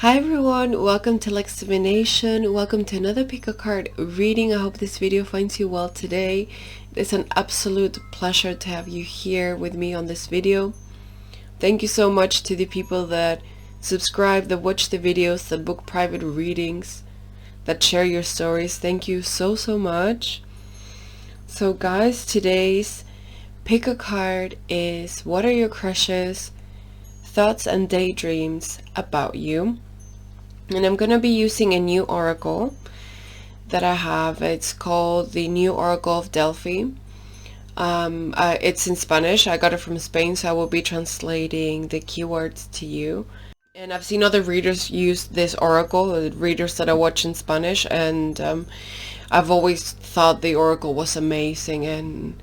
Hi everyone, welcome to Divination. Welcome to another pick a card reading. I hope this video finds you well today. It's an absolute pleasure to have you here with me on this video. Thank you so much to the people that subscribe, that watch the videos, that book private readings, that share your stories. Thank you so much. So guys, today's pick a card is what are your crushes, thoughts and daydreams about you. And I'm going to be using a new oracle that I have. It's called the New Oracle of Delphi. It's in Spanish. I got it from Spain, so I will be translating the keywords to you. And I've seen other readers use this oracle, readers that I watch in Spanish, and I've always thought the oracle was amazing, and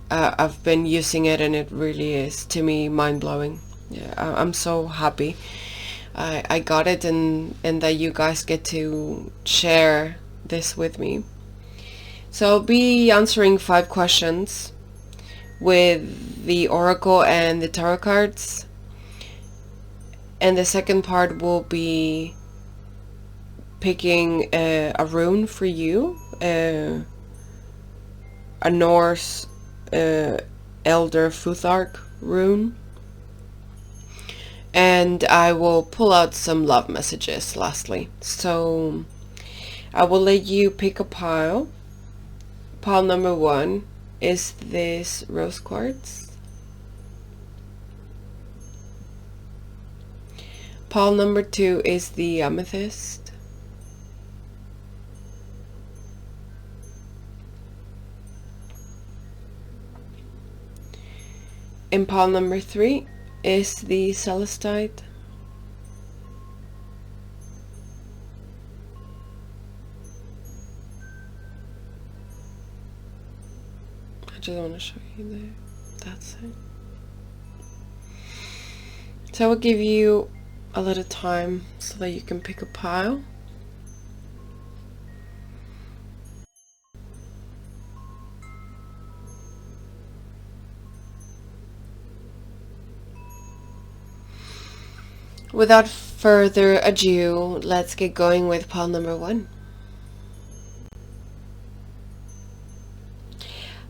I've been using it, and it really is, to me, mind-blowing. Yeah, I'm so happy I got it, and that you guys get to share this with me. So I'll be answering 5 questions with the oracle and the tarot cards, and the second part will be picking a rune for you, a Norse Elder Futhark Rune. And I will pull out some love messages lastly. So I will let you pick a pile. Pile number 1 is this rose quartz. Pile number 2 is the amethyst. And pile number 3 is the Celestite. I just want to show you there. That's it. So I will give you a little time so that you can pick a pile. Without further ado, let's get going with pile number 1.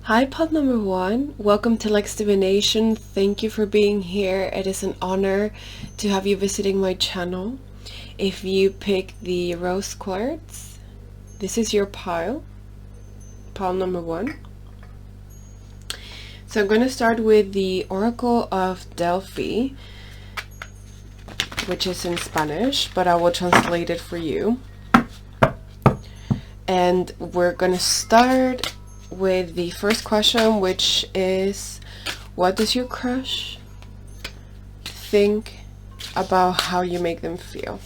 Hi, pile number 1. Welcome to Divination. Thank you for being here. It is an honor to have you visiting my channel. If you pick the rose quartz, this is your pile. Pile number 1. So I'm going to start with the Oracle of Delphi, which is in Spanish, but I will translate it for you. And we're gonna start with the first question, which is, what does your crush think about how you make them feel?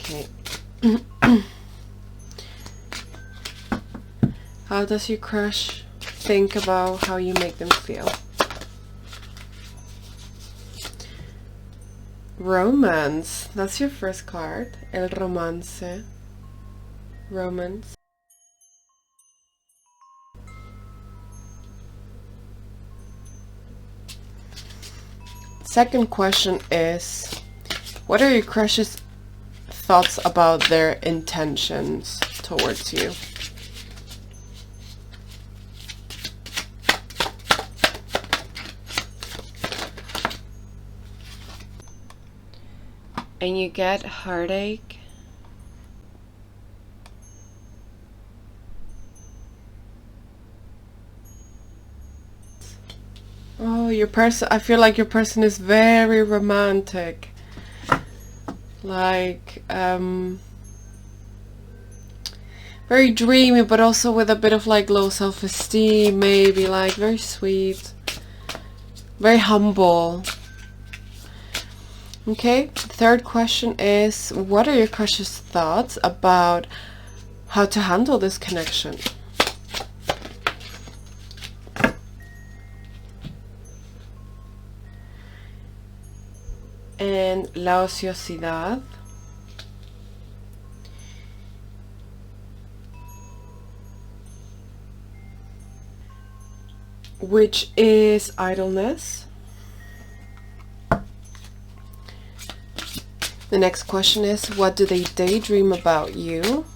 Okay. How does your crush think about how you make them feel? Romance. That's your first card. El romance. Romance. Second question is, what are your crush's thoughts about their intentions towards you? And you get heartache. Oh, your person, I feel like your person is very romantic. Like, very dreamy, but also with a bit of like low self-esteem, maybe, like very sweet, very humble. Okay, third question is, what are your crush's thoughts about how to handle this connection? And la ociosidad. which is idleness. The next question is, what do they daydream about you?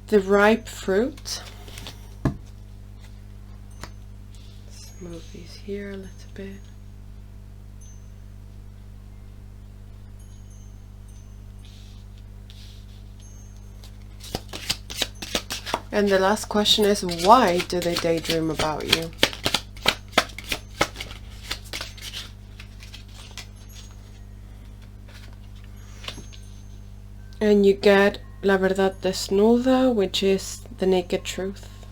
The ripe fruit. Let's move these here a little bit. And the last question is, why do they daydream about you? And you get La verdad desnuda, which is the naked truth.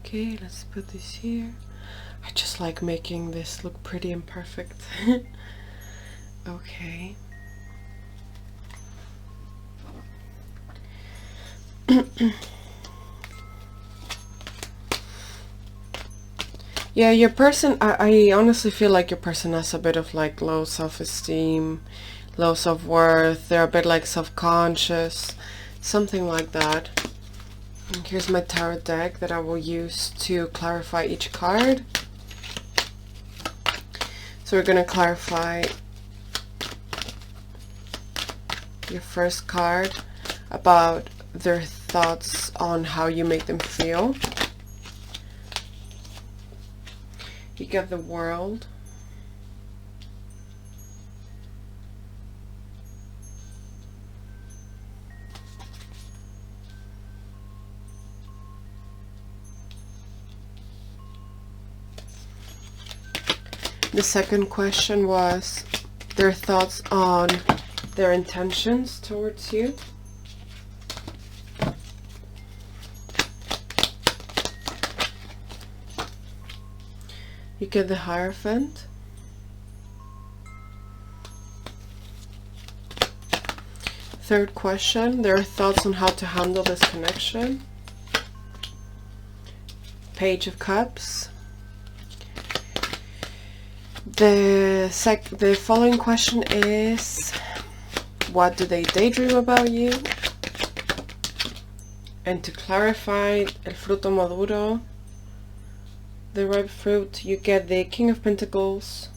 Okay, let's put this here. I just like making this look pretty and perfect. Okay. Yeah, your person, I honestly feel like your person has a bit of like low self-esteem, low self-worth. They're a bit like self-conscious, something like that. And here's my tarot deck that I will use to clarify each card. So we're going to clarify your first card about their thoughts on how you make them feel. You get the World. The second question was their thoughts on their intentions towards you. You get the Hierophant. Third question, their thoughts on how to handle this connection. Page of Cups. The following question is, what do they daydream about you? And to clarify, el fruto maduro, the ripe fruit, you get the King of Pentacles.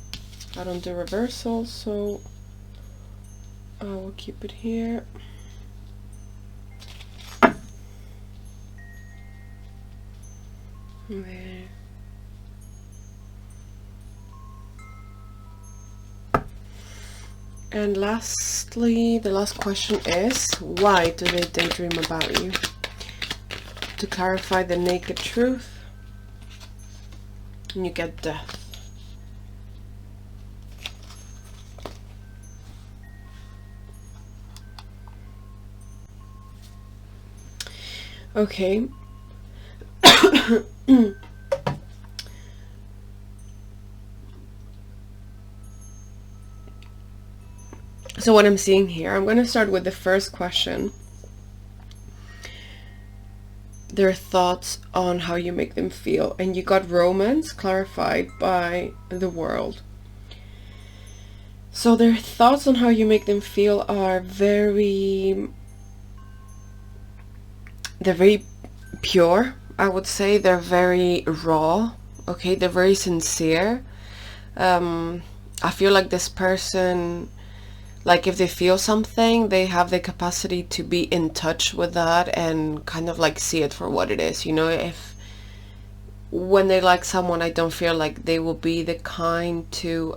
I don't do reversals, so I will keep it here. There. And lastly, the last question is, why do they daydream about you? To clarify, the naked truth. And you get Death. Okay. So what I'm seeing here, I'm going to start with the first question. Their thoughts on how you make them feel. And you got Romance clarified by the World. So their thoughts on how you make them feel are they're very pure, I would say. They're very raw. Okay, they're very sincere. I feel like this person, like if they feel something, they have the capacity to be in touch with that and kind of like see it for what it is. You know, if when they like someone, I don't feel like they will be the kind to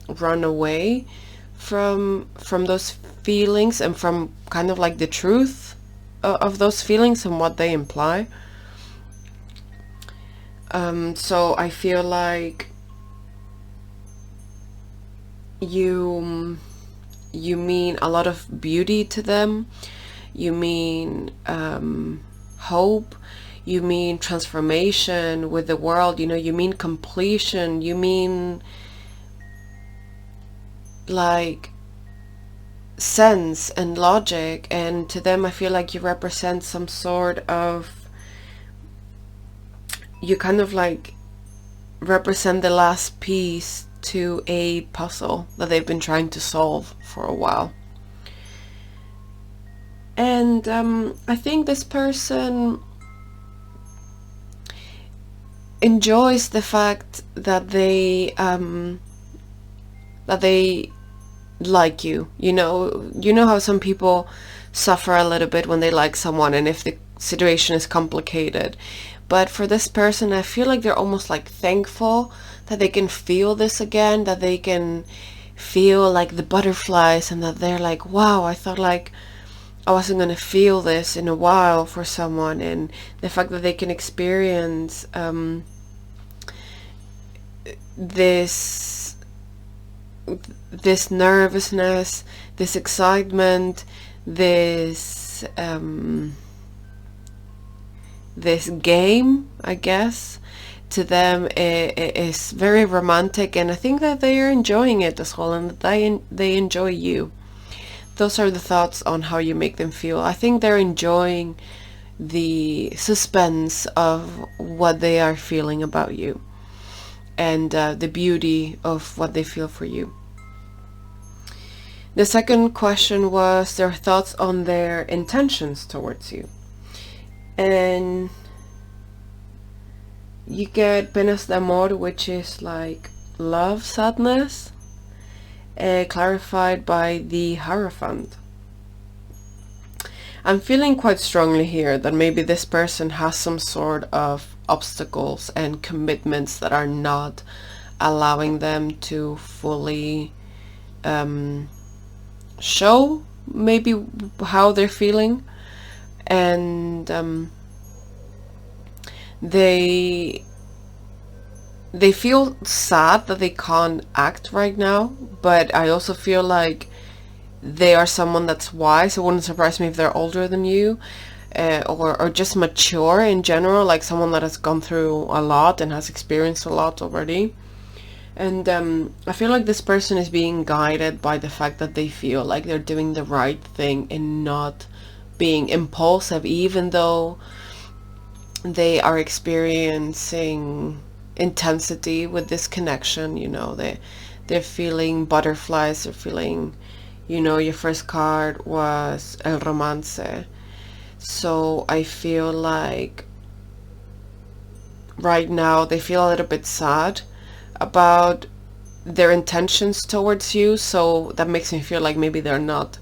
run away from those feelings and from kind of like the truth of those feelings and what they imply. So I feel like you mean a lot of beauty to them. You mean hope. You mean transformation with the world. You know, you mean completion. You mean like sense and logic, and to them I feel like you represent some sort of, you kind of like represent the last piece to a puzzle that they've been trying to solve for a while. And I think this person enjoys the fact that they like you. You know how some people suffer a little bit when they like someone, and if the situation is complicated. But for this person, I feel like they're almost like thankful that they can feel this again, that they can feel like the butterflies, and that they're like, wow, I thought like I wasn't going to feel this in a while for someone. And the fact that they can experience this nervousness, this excitement, this game, I guess, to them is very romantic, and I think that they are enjoying it as well, and that they enjoy you. Those are the thoughts on how you make them feel. I think they're enjoying the suspense of what they are feeling about you, and the beauty of what they feel for you. The second question was their thoughts on their intentions towards you. And you get penas de amor, which is like love, sadness, clarified by the Hierophant. I'm feeling quite strongly here that maybe this person has some sort of obstacles and commitments that are not allowing them to fully show maybe how they're feeling. And they feel sad that they can't act right now, but I also feel like they are someone that's wise. It wouldn't surprise me if they're older than you, or just mature in general, like someone that has gone through a lot and has experienced a lot already. And I feel like this person is being guided by the fact that they feel like they're doing the right thing and not being impulsive, even though they are experiencing intensity with this connection. They're feeling butterflies, they're feeling, your first card was El Romance. So I feel like right now they feel a little bit sad about their intentions towards you, so that makes me feel like maybe they're not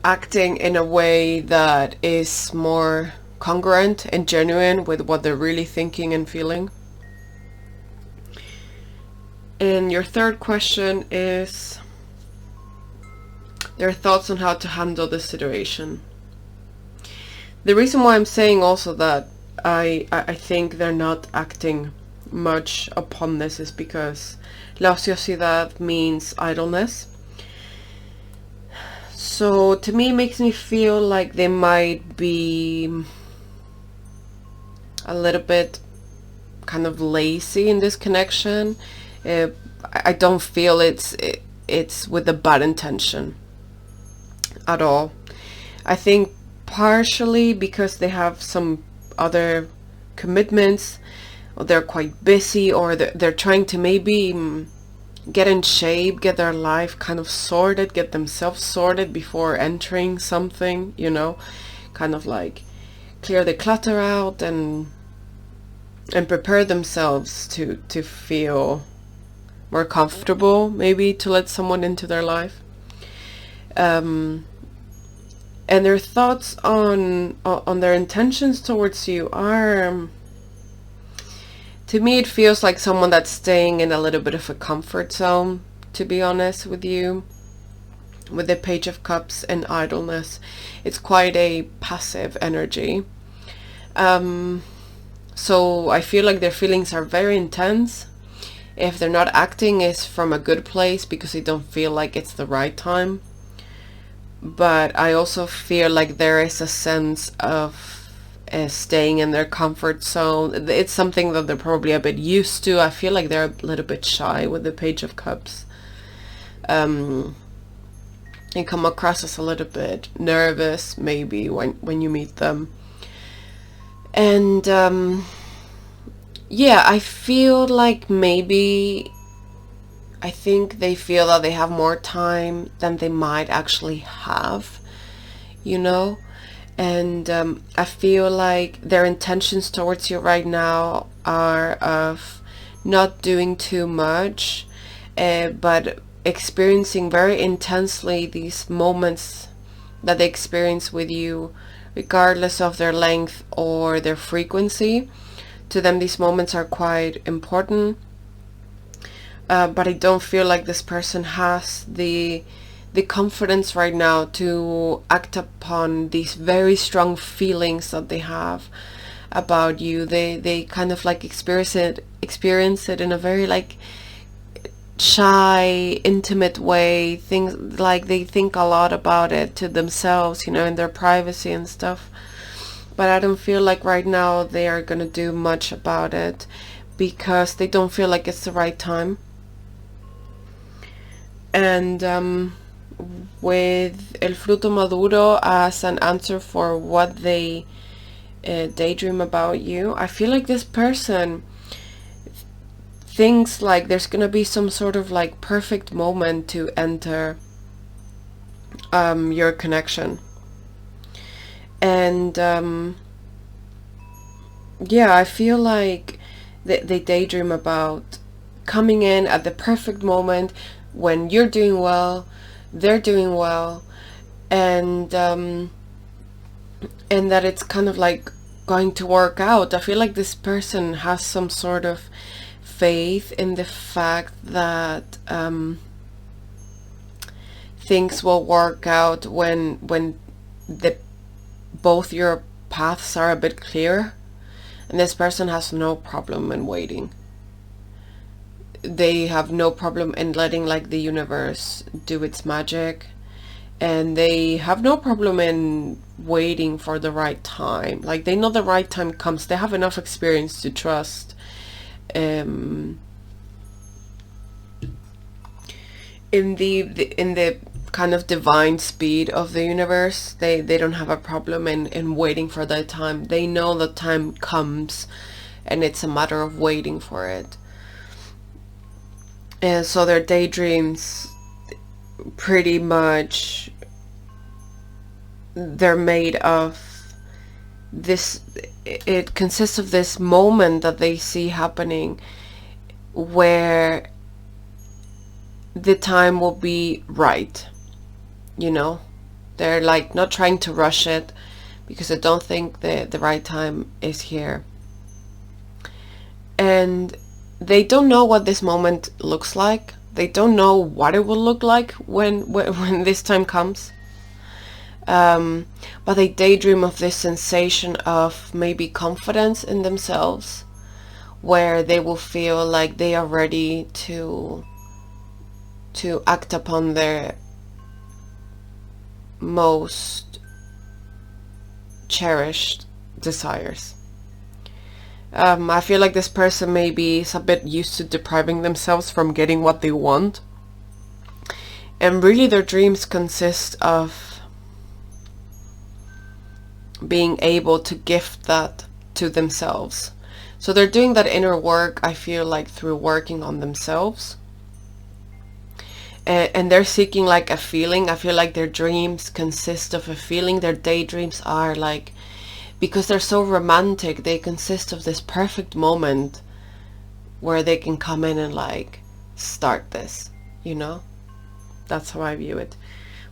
acting in a way that is more congruent and genuine with what they're really thinking and feeling. And your third question is their thoughts on how to handle the situation. The reason why I'm saying also that I think they're not acting much upon this is because la ociosidad means idleness. So to me, it makes me feel like they might be a little bit kind of lazy in this connection. I don't feel it's with a bad intention at all. I think partially because they have some other commitments, or they're quite busy, or they're trying to maybe get in shape, get their life kind of sorted, get themselves sorted before entering something, kind of like clear the clutter out and prepare themselves to feel more comfortable, maybe to let someone into their life. And their thoughts on their intentions towards you are, to me, it feels like someone that's staying in a little bit of a comfort zone, to be honest with you. With the Page of Cups and idleness, it's quite a passive energy. So I feel like their feelings are very intense. If they're not acting, it's from a good place because they don't feel like it's the right time. But I also feel like there is a sense of staying in their comfort zone. It's something that they're probably a bit used to. I feel like they're a little bit shy with the Page of Cups. And come across as a little bit nervous maybe when you meet them. And yeah, I feel like maybe, I think they feel that they have more time than they might actually have, you know. And I feel like their intentions towards you right now are of not doing too much, but experiencing very intensely these moments that they experience with you, regardless of their length or their frequency. To them, these moments are quite important. But I don't feel like this person has the confidence right now to act upon these very strong feelings that they have about you. They kind of like experience it in a very like shy, intimate way. Things like they think a lot about it to themselves, you know, in their privacy and stuff. But I don't feel like right now they are gonna do much about it, because they don't feel like it's the right time. And with El Fruto Maduro as an answer for what they daydream about you, I feel like this person thinks like there's gonna be some sort of like perfect moment to enter your connection. And yeah, I feel like they daydream about coming in at the perfect moment when you're doing well, they're doing well, and that it's kind of like going to work out. I feel like this person has some sort of faith in the fact that things will work out when both your paths are a bit clear. And this person has no problem in waiting. They have no problem in letting like the universe do its magic, and they have no problem in waiting for the right time. Like they know the right time comes. They have enough experience to trust in the kind of divine speed of the universe. They don't have a problem in waiting for that time. They know the time comes, and it's a matter of waiting for it. And so their daydreams, pretty much, they're made of this. It consists of this moment that they see happening where the time will be right, you know. They're like not trying to rush it, because I don't think the right time is here. And they don't know what this moment looks like. They don't know what it will look like when this time comes. But they daydream of this sensation of maybe confidence in themselves, where they will feel like they are ready to act upon their most cherished desires. I feel like this person maybe is a bit used to depriving themselves from getting what they want. And really their dreams consist of being able to gift that to themselves. So they're doing that inner work, I feel like, through working on themselves. And they're seeking like a feeling. I feel like their dreams consist of a feeling. Their daydreams are like, because they're so romantic, they consist of this perfect moment where they can come in and like start this, you know. That's how I view it.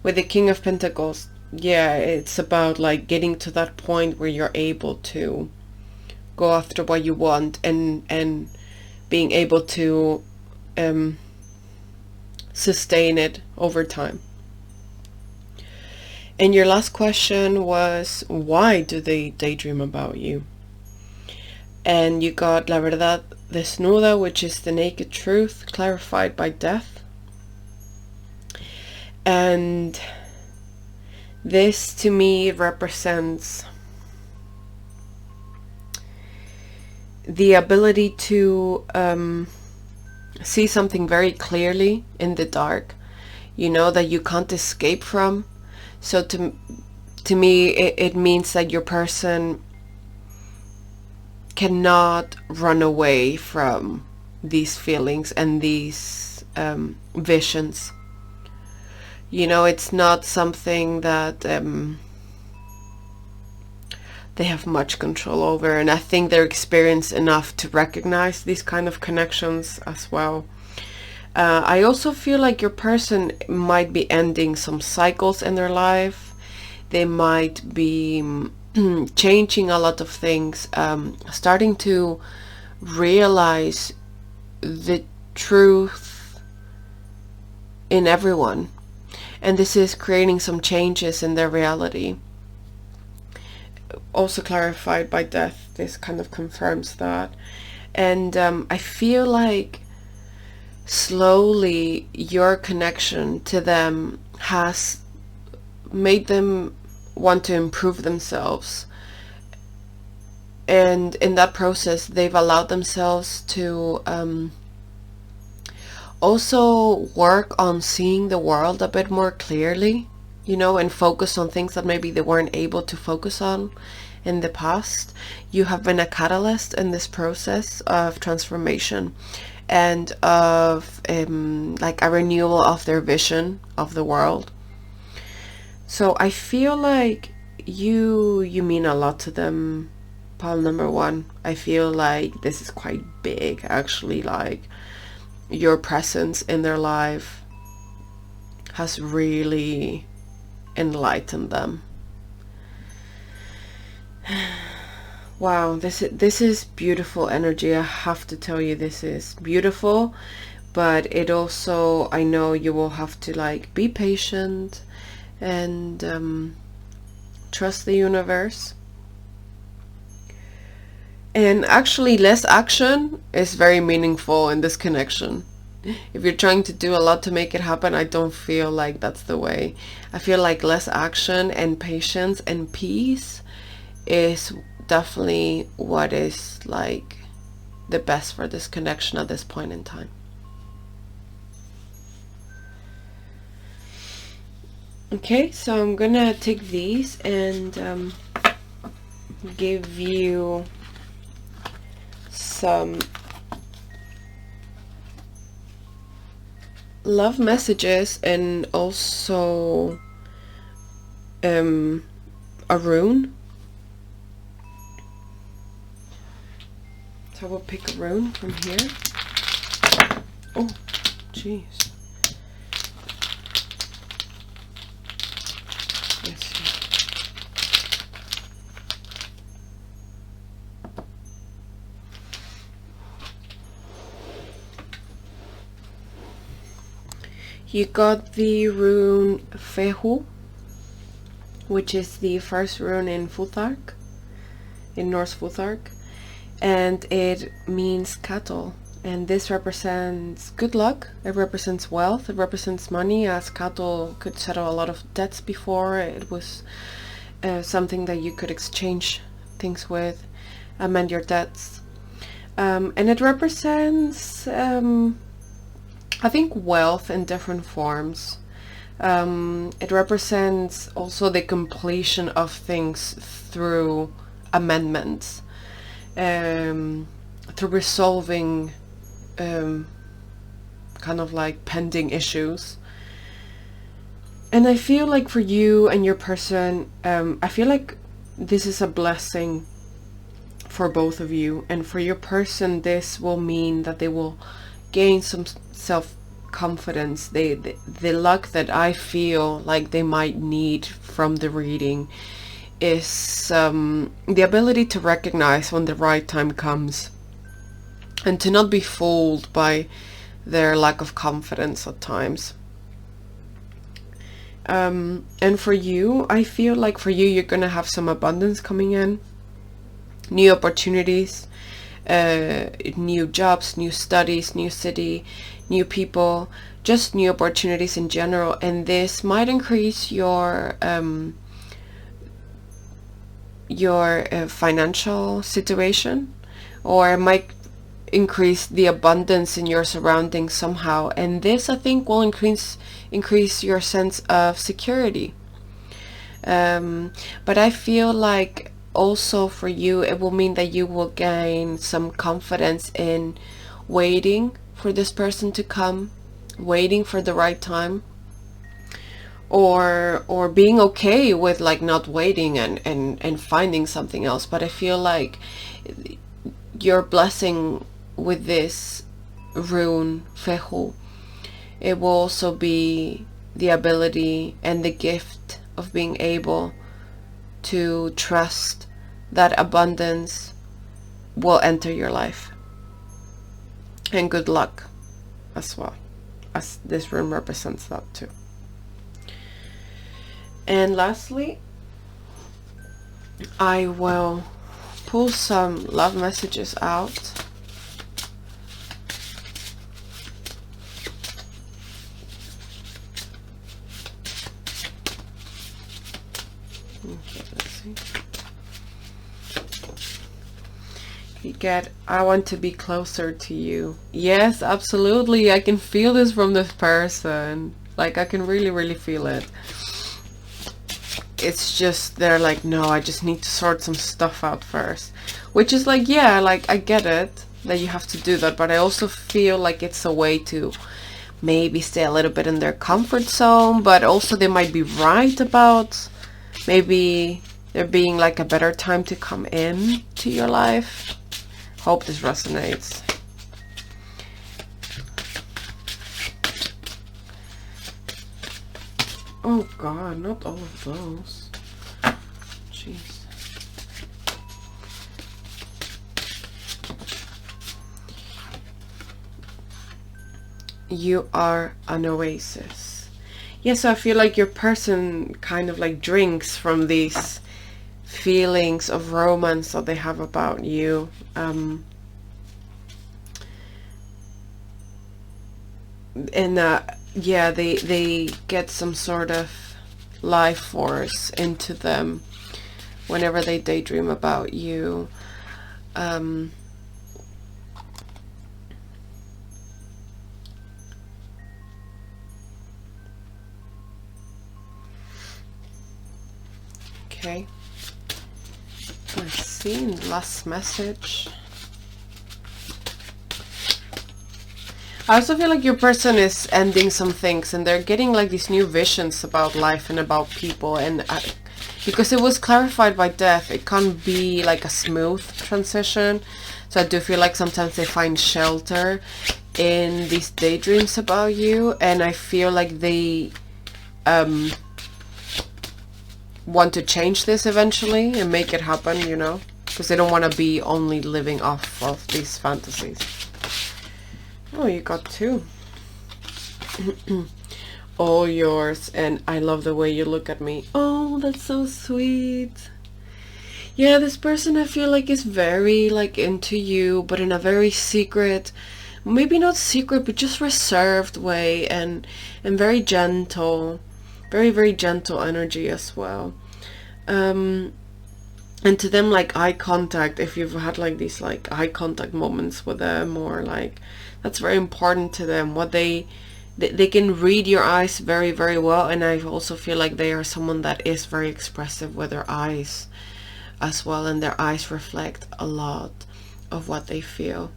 With the King of Pentacles, yeah, it's about like getting to that point where you're able to go after what you want, and being able to sustain it over time. And your last question was, why do they daydream about you? And you got La Verdad Desnuda, which is the naked truth clarified by death. And this to me represents the ability to see something very clearly in the dark, you know, that you can't escape from. So to me, it means that your person cannot run away from these feelings and these visions. You know, it's not something that they have much control over, and I think they're experienced enough to recognize these kind of connections as well. I also feel like your person might be ending some cycles in their life. They might be changing a lot of things, starting to realize the truth in everyone, and this is creating some changes in their reality. Also clarified by death, this kind of confirms that. And I feel like slowly your connection to them has made them want to improve themselves, and in that process they've allowed themselves to also work on seeing the world a bit more clearly, you know, and focus on things that maybe they weren't able to focus on in the past. You have been a catalyst in this process of transformation and of like a renewal of their vision of the world. So I feel like you mean a lot to them, pile number one. I feel like this is quite big, actually. Like, your presence in their life has really enlightened them. Wow, this is beautiful energy. I have to tell you, this is beautiful, but it also, I know you will have to like be patient and trust the universe. And actually, less action is very meaningful in this connection. If you're trying to do a lot to make it happen, I don't feel like that's the way. I feel like less action and patience and peace is definitely what is like the best for this connection at this point in time. Okay, so I'm gonna take these and give you some love messages and also a rune. So we'll pick a rune from here. Oh, jeez. Let's see. You got the rune Fehu, which is the first rune in Futhark, in Norse Futhark, and it means cattle. And this represents good luck, it represents wealth, it represents money, as cattle could settle a lot of debts before. It was something that you could exchange things with, amend your debts. And it represents I think wealth in different forms. It represents also the completion of things through amendments, through resolving kind of like pending issues. And I feel like for you and your person, I feel like this is a blessing for both of you. And for your person, this will mean that they will gain some self-confidence. The luck that I feel like they might need from the reading is the ability to recognize when the right time comes and to not be fooled by their lack of confidence at times. And for you, I feel like for you, you're gonna have some abundance coming in, new opportunities, new jobs, new studies, new city, new people, just new opportunities in general. And this might increase your financial situation, or it might increase the abundance in your surroundings somehow. And this, I think, will increase your sense of security. But I feel like also for you, it will mean that you will gain some confidence in waiting for this person to come, waiting for the right time, or being okay with like not waiting and finding something else. But I feel like your blessing with this rune, Fehu, it will also be the ability and the gift of being able to trust that abundance will enter your life. And good luck as well, as this rune represents that too. And lastly, I will pull some love messages out. Okay, let's see. You get, I want to be closer to you. Yes, absolutely. I can feel this from this person. Like, I can really feel it. It's just, they're like, no, I just need to sort some stuff out first. Which is like, yeah, like, I get it that you have to do that, but I also feel like it's a way to maybe stay a little bit in their comfort zone, but also they might be right about maybe there being like a better time to come in to your life. Hope this resonates. Oh God, not all of those. Jeez. You are an oasis. Yeah, so I feel like your person kind of like drinks from these feelings of romance that they have about you. Yeah, they get some sort of life force into them whenever they daydream about you. Okay, let's see, last message. I also feel like your person is ending some things and they're getting like these new visions about life and about people, and because it was clarified by death, it can't be like a smooth transition. So I do feel like sometimes they find shelter in these daydreams about you, and I feel like they want to change this eventually and make it happen, you know, because they don't want to be only living off of these fantasies. Oh, you got two. All yours. And I love the way you look at me. Oh, that's so sweet. Yeah, this person I feel like is very like into you, but in a very secret, maybe not secret, but just reserved way, and very gentle. Very gentle energy as well. And to them, like eye contact, if you've had like these like eye contact moments with them, or like that's very important to them. What they can read your eyes very well, and I also feel like they are someone that is very expressive with their eyes as well, and their eyes reflect a lot of what they feel.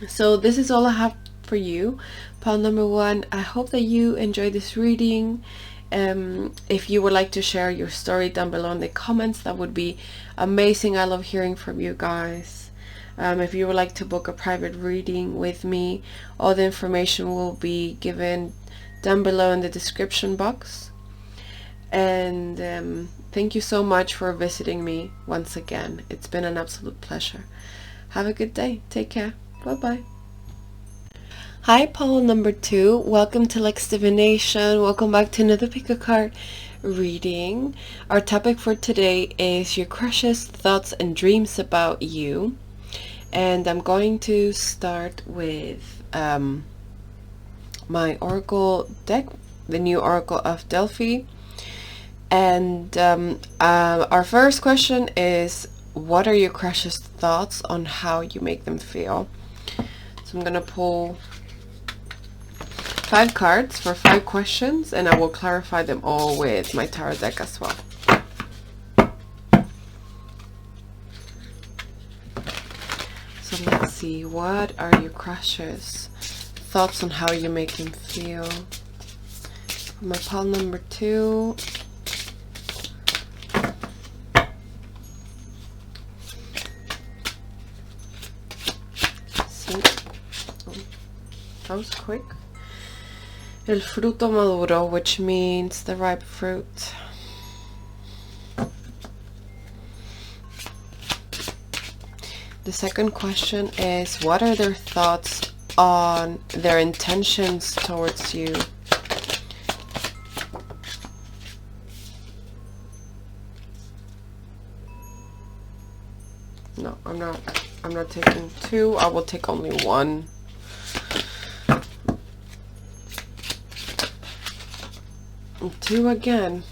So this is all I have for you, pile number one. I hope that you enjoyed this reading. If you would like to share your story down below in the comments, that would be amazing. I love hearing from you guys. If you would like to book a private reading with me, all the information will be given down below in the description box. And thank you so much for visiting me once again. It's been an absolute pleasure. Have a good day. Take care. Bye bye. Hi, pile number two. Welcome to Lex Divination. Welcome back to another pick a card reading. Our topic for today is your crushes, thoughts, and dreams about you. And I'm going to start with my Oracle deck, the new Oracle of Delphi. And our first question is, what are your crush's thoughts on how you make them feel? So I'm gonna pull 5 cards for 5 questions, and I will clarify them all with my tarot deck as well. So let's see, what are your crush's thoughts on how you make them feel? My pile number 2. Sí. Oh, that was quick. El fruto maduro, which means the ripe fruit. The second question is, what are their thoughts on their intentions towards you? No, I'm not taking 2. I will take only 1. And 2 again.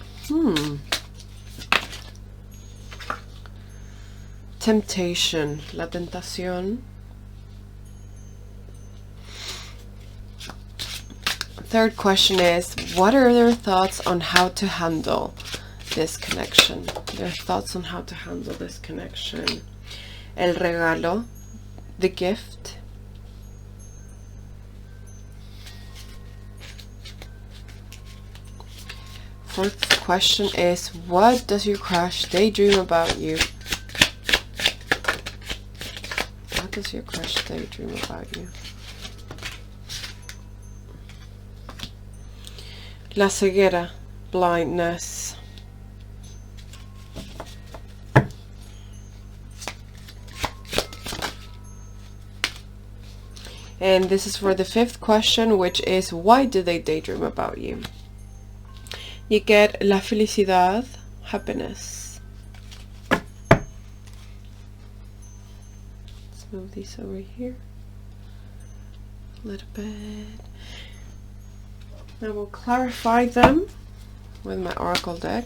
Temptation, la tentación. Third question is, what are their thoughts on how to handle this connection? Their thoughts on how to handle this connection. El regalo, the gift. Fourth question is, what does your crush daydream about you? What does your crush daydream about you? La ceguera, blindness. And this is for the 5th question, which is, why do they daydream about you? You get la felicidad, happiness. Let's move these over here a little bit. I will clarify them with my Oracle deck.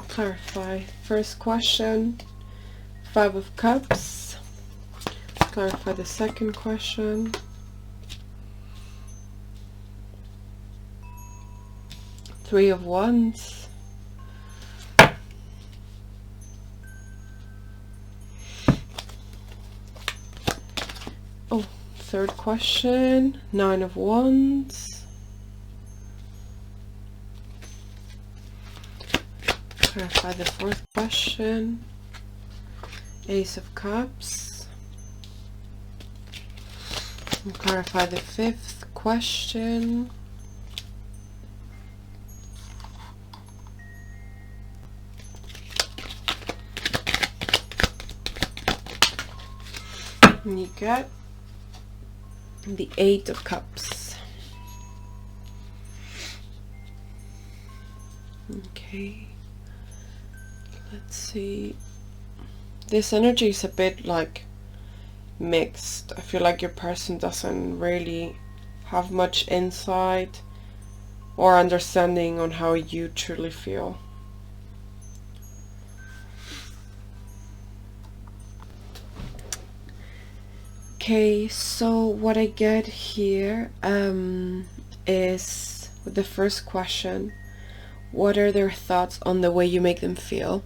Clarify. First question, 5 of Cups. Clarify the second question. 3 of Wands. Oh, third question, 9 of Wands. Clarify the fourth question, Ace of Cups. And clarify the 5th question, and you get the 8 of Cups. Okay. Let's see. This energy is a bit like mixed. I feel like your person doesn't really have much insight or understanding on how you truly feel. Okay, so what I get here is with the first question, what are their thoughts on the way you make them feel?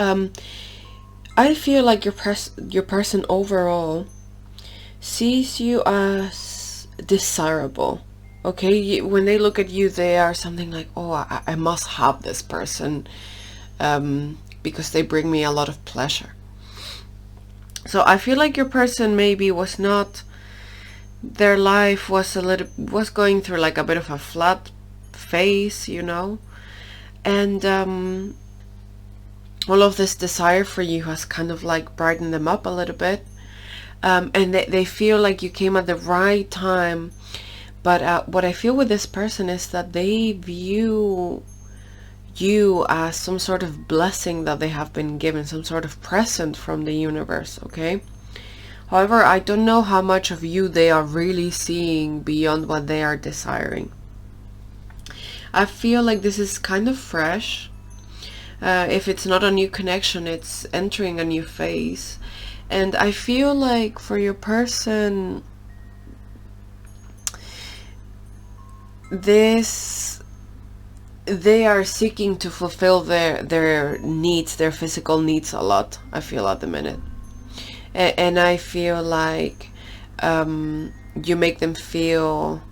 I feel like your person overall sees you as desirable. Okay, when they look at you, they are something like, oh, I must have this person because they bring me a lot of pleasure. So I feel like your person maybe was not, their life was going through like a bit of a flat face, you know. And all of this desire for you has kind of like brightened them up a little bit. And they feel like you came at the right time. But what I feel with this person is that they view you as some sort of blessing that they have been given, some sort of present from the universe, okay? However, I don't know how much of you they are really seeing beyond what they are desiring. I feel like this is kind of fresh. If it's not a new connection, it's entering a new phase. And I feel like for your person, they are seeking to fulfill their needs, their physical needs a lot, I feel at the minute. And I feel like you make them feel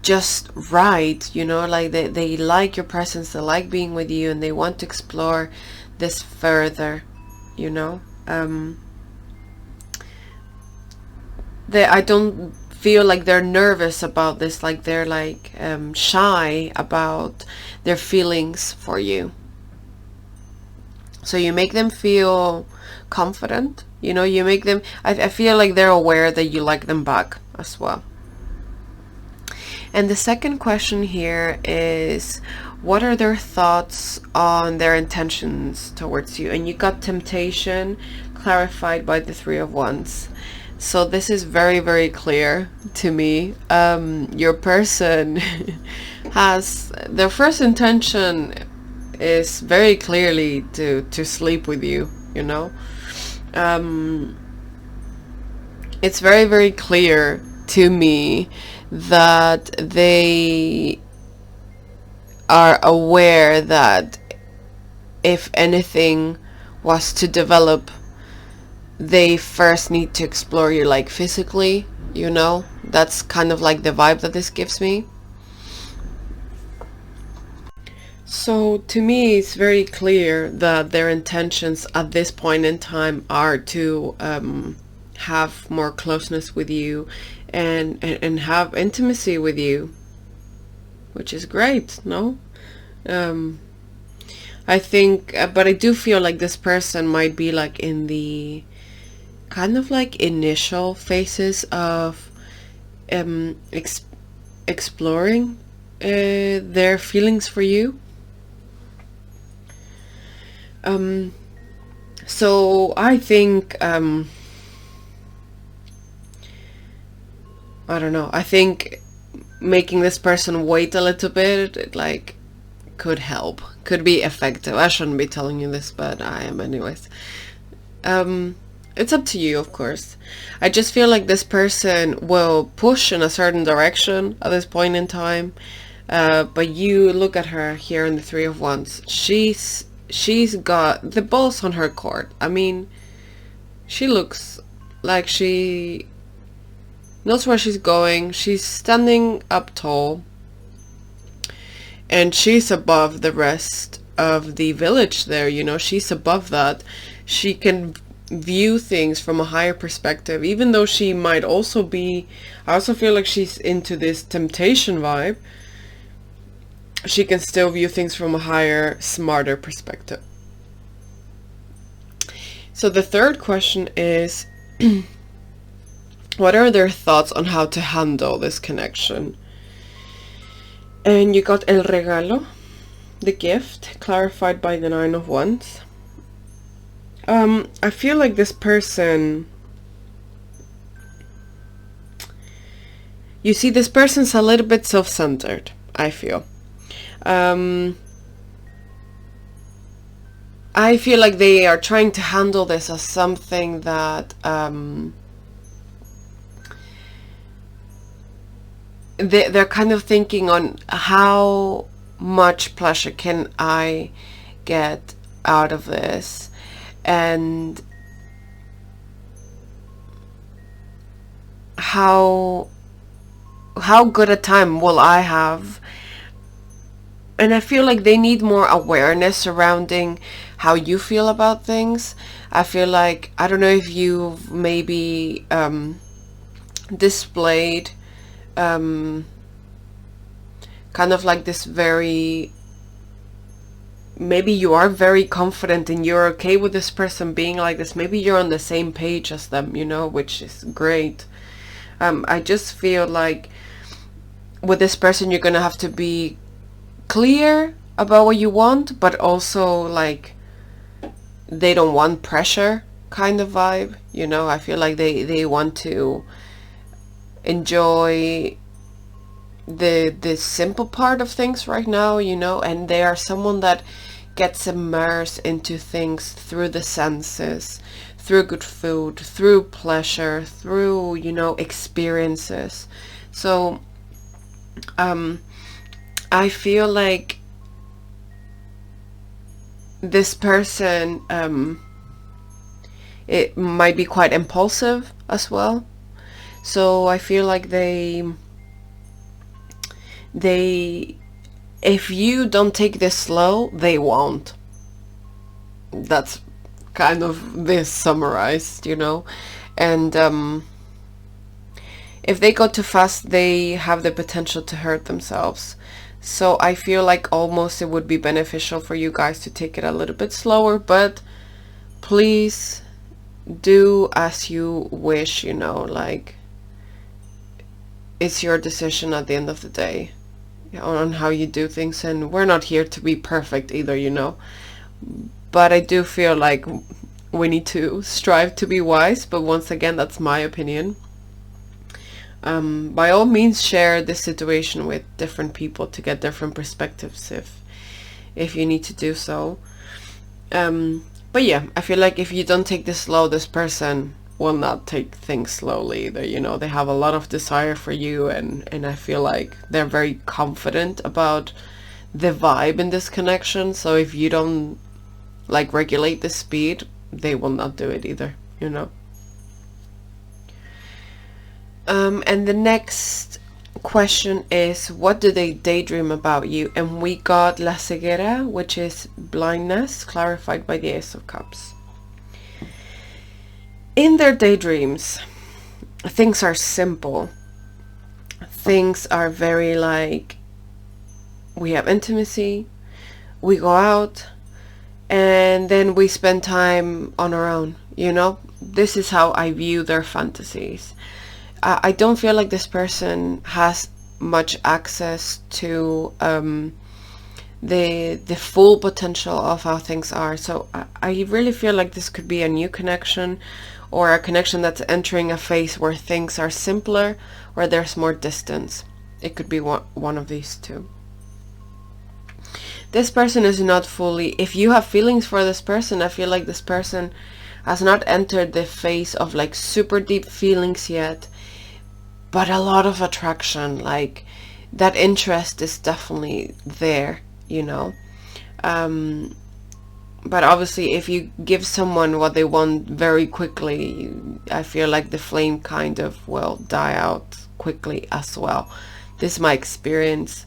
just right, you know, like they like your presence, they like being with you, and they want to explore this further, you know. I don't feel like they're nervous about this, like they're like shy about their feelings for you. So you make them feel confident, you know, you make them, I feel like they're aware that you like them back as well. And the second question here is, what are their thoughts on their intentions towards you? And you got temptation clarified by the Three of Wands. So this is very, very clear to me. Your person has, their first intention is very clearly to sleep with you, you know. It's very, very clear to me that they are aware that if anything was to develop, they first need to explore you, like physically, you know. That's kind of like the vibe that this gives me. So to me, it's very clear that their intentions at this point in time are to have more closeness with you and have intimacy with you, which is great, no? I think, but I do feel like this person might be like in the kind of like initial phases of exploring their feelings for you. So I think I don't know, I think making this person wait a little bit, it like could help, could be effective. I shouldn't be telling you this, but I am anyways. It's up to you, of course. I just feel like this person will push in a certain direction at this point in time, but you look at her here in the Three of Wands. She's got the balls on her court. I mean, she looks like she knows where she's going. She's standing up tall, and she's above the rest of the village there, you know. She's above that. She can view things from a higher perspective, even though she might also be, I also feel like she's into this temptation vibe. She can still view things from a higher, smarter perspective. So the third question is, what are their thoughts on how to handle this connection? And you got El Regalo, the gift, clarified by the Nine of Wands. I feel like this person, you see, this person's a little bit self-centered, I feel. I feel like they are trying to handle this as something that they're kind of thinking on how much pleasure can I get out of this, and how good a time will I have. And I feel like they need more awareness surrounding how you feel about things. I feel like, I don't know if you've maybe displayed kind kind of like this very, maybe you are very confident and you're okay with this person being like this. Maybe you're on the same page as them, you know, which is great. I just feel like with this person you're gonna have to be clear about what you want, but also like they don't want pressure kind of vibe, you know. I feel like they want to enjoy the simple part of things right now, you know, and they are someone that gets immersed into things through the senses, through good food, through pleasure, through, you know, experiences. So I feel like this person, it might be quite impulsive as well. So I feel like they if you don't take this slow, they won't. That's kind of this summarized, you know. And if they go too fast, they have the potential to hurt themselves. So I feel like almost it would be beneficial for you guys to take it a little bit slower, but please do as you wish, you know, like it's your decision at the end of the day on how you do things, and we're not here to be perfect either, you know. But I do feel like we need to strive to be wise, but once again, that's my opinion. By all means, share this situation with different people to get different perspectives if you need to do so. But yeah, I feel like if you don't take this slow, this person will not take things slowly either, you know. They have a lot of desire for you, and I feel like they're very confident about the vibe in this connection. So if you don't like regulate the speed, they will not do it either, you know. And the next question is, what do they daydream about you? And we got La Ceguera, which is blindness, clarified by the Ace of Cups. In their daydreams, things are simple. Things are very like, we have intimacy, we go out, and then we spend time on our own, you know. This is how I view their fantasies. I don't feel like this person has much access to the full potential of how things are. So I really feel like this could be a new connection, or a connection that's entering a phase where things are simpler, or there's more distance. It could be one of these two. This person is not fully, if you have feelings for this person, I feel like this person has not entered the phase of like super deep feelings yet, but a lot of attraction, like that interest is definitely there, you know. But obviously if you give someone what they want very quickly, I feel like the flame kind of will die out quickly as well. This is my experience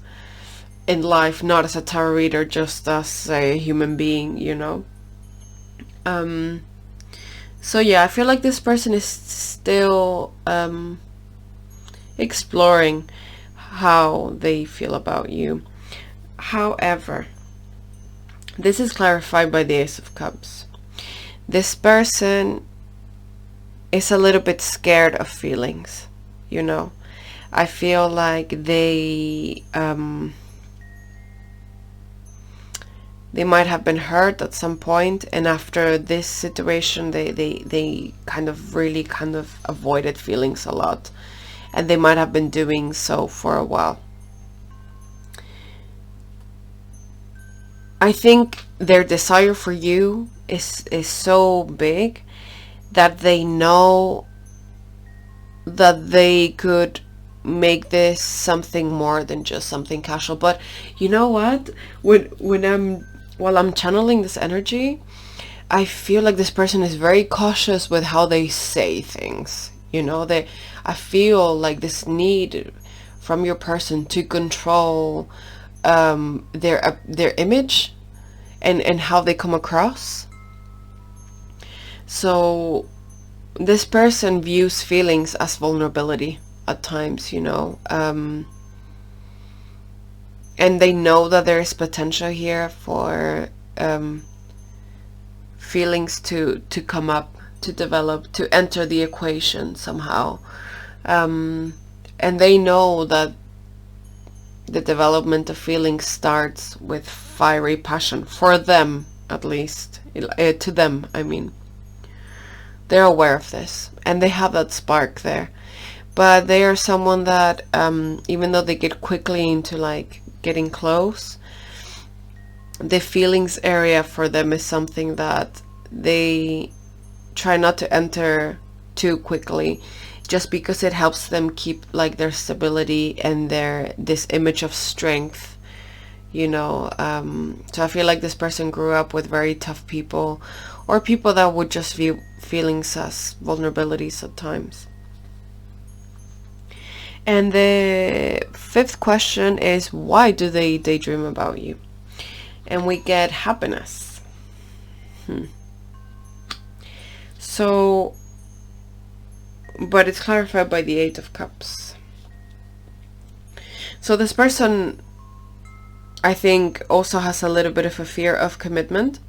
in life, not as a tarot reader, just as a human being, you know. So yeah, I feel like this person is still exploring how they feel about you. However, this is clarified by the Ace of Cups. This person is a little bit scared of feelings, you know. I feel like they might have been hurt at some point, and after this situation they kind of really kind of avoided feelings a lot, and they might have been doing so for a while. I think their desire for you is so big that they know that they could make this something more than just something casual. But you know what, while I'm channeling this energy, I feel like this person is very cautious with how they say things, you know. I feel like this need from your person to control their image and how they come across. So this person views feelings as vulnerability at times, you know. And they know that there is potential here for feelings to come up, to develop, to enter the equation somehow. And they know that the development of feelings starts with fiery passion, for them at least, to them, I mean. They're aware of this, and they have that spark there. But they are someone that, even though they get quickly into like getting close, the feelings area for them is something that they try not to enter too quickly, just because it helps them keep like their stability and this image of strength, you know. So I feel like this person grew up with very tough people, or people that would just view feelings as vulnerabilities at times. And the fifth question is, why do they daydream about you? And we get happiness. So, but it's clarified by the Eight of Cups. So this person, I think, also has a little bit of a fear of commitment.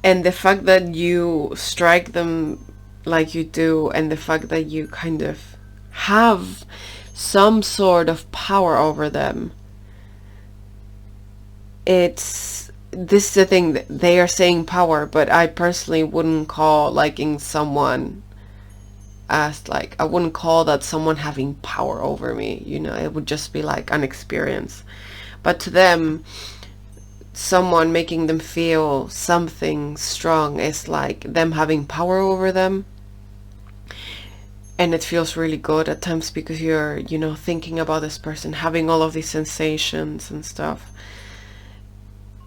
And the fact that you strike them like you do, and the fact that you kind of have some sort of power over them, this is the thing, that they are saying power, but I personally wouldn't call liking someone as like, I wouldn't call that someone having power over me, you know. It would just be like an experience. But to them, someone making them feel something strong is like them having power over them. And it feels really good at times, because you're, you know, thinking about this person, having all of these sensations and stuff.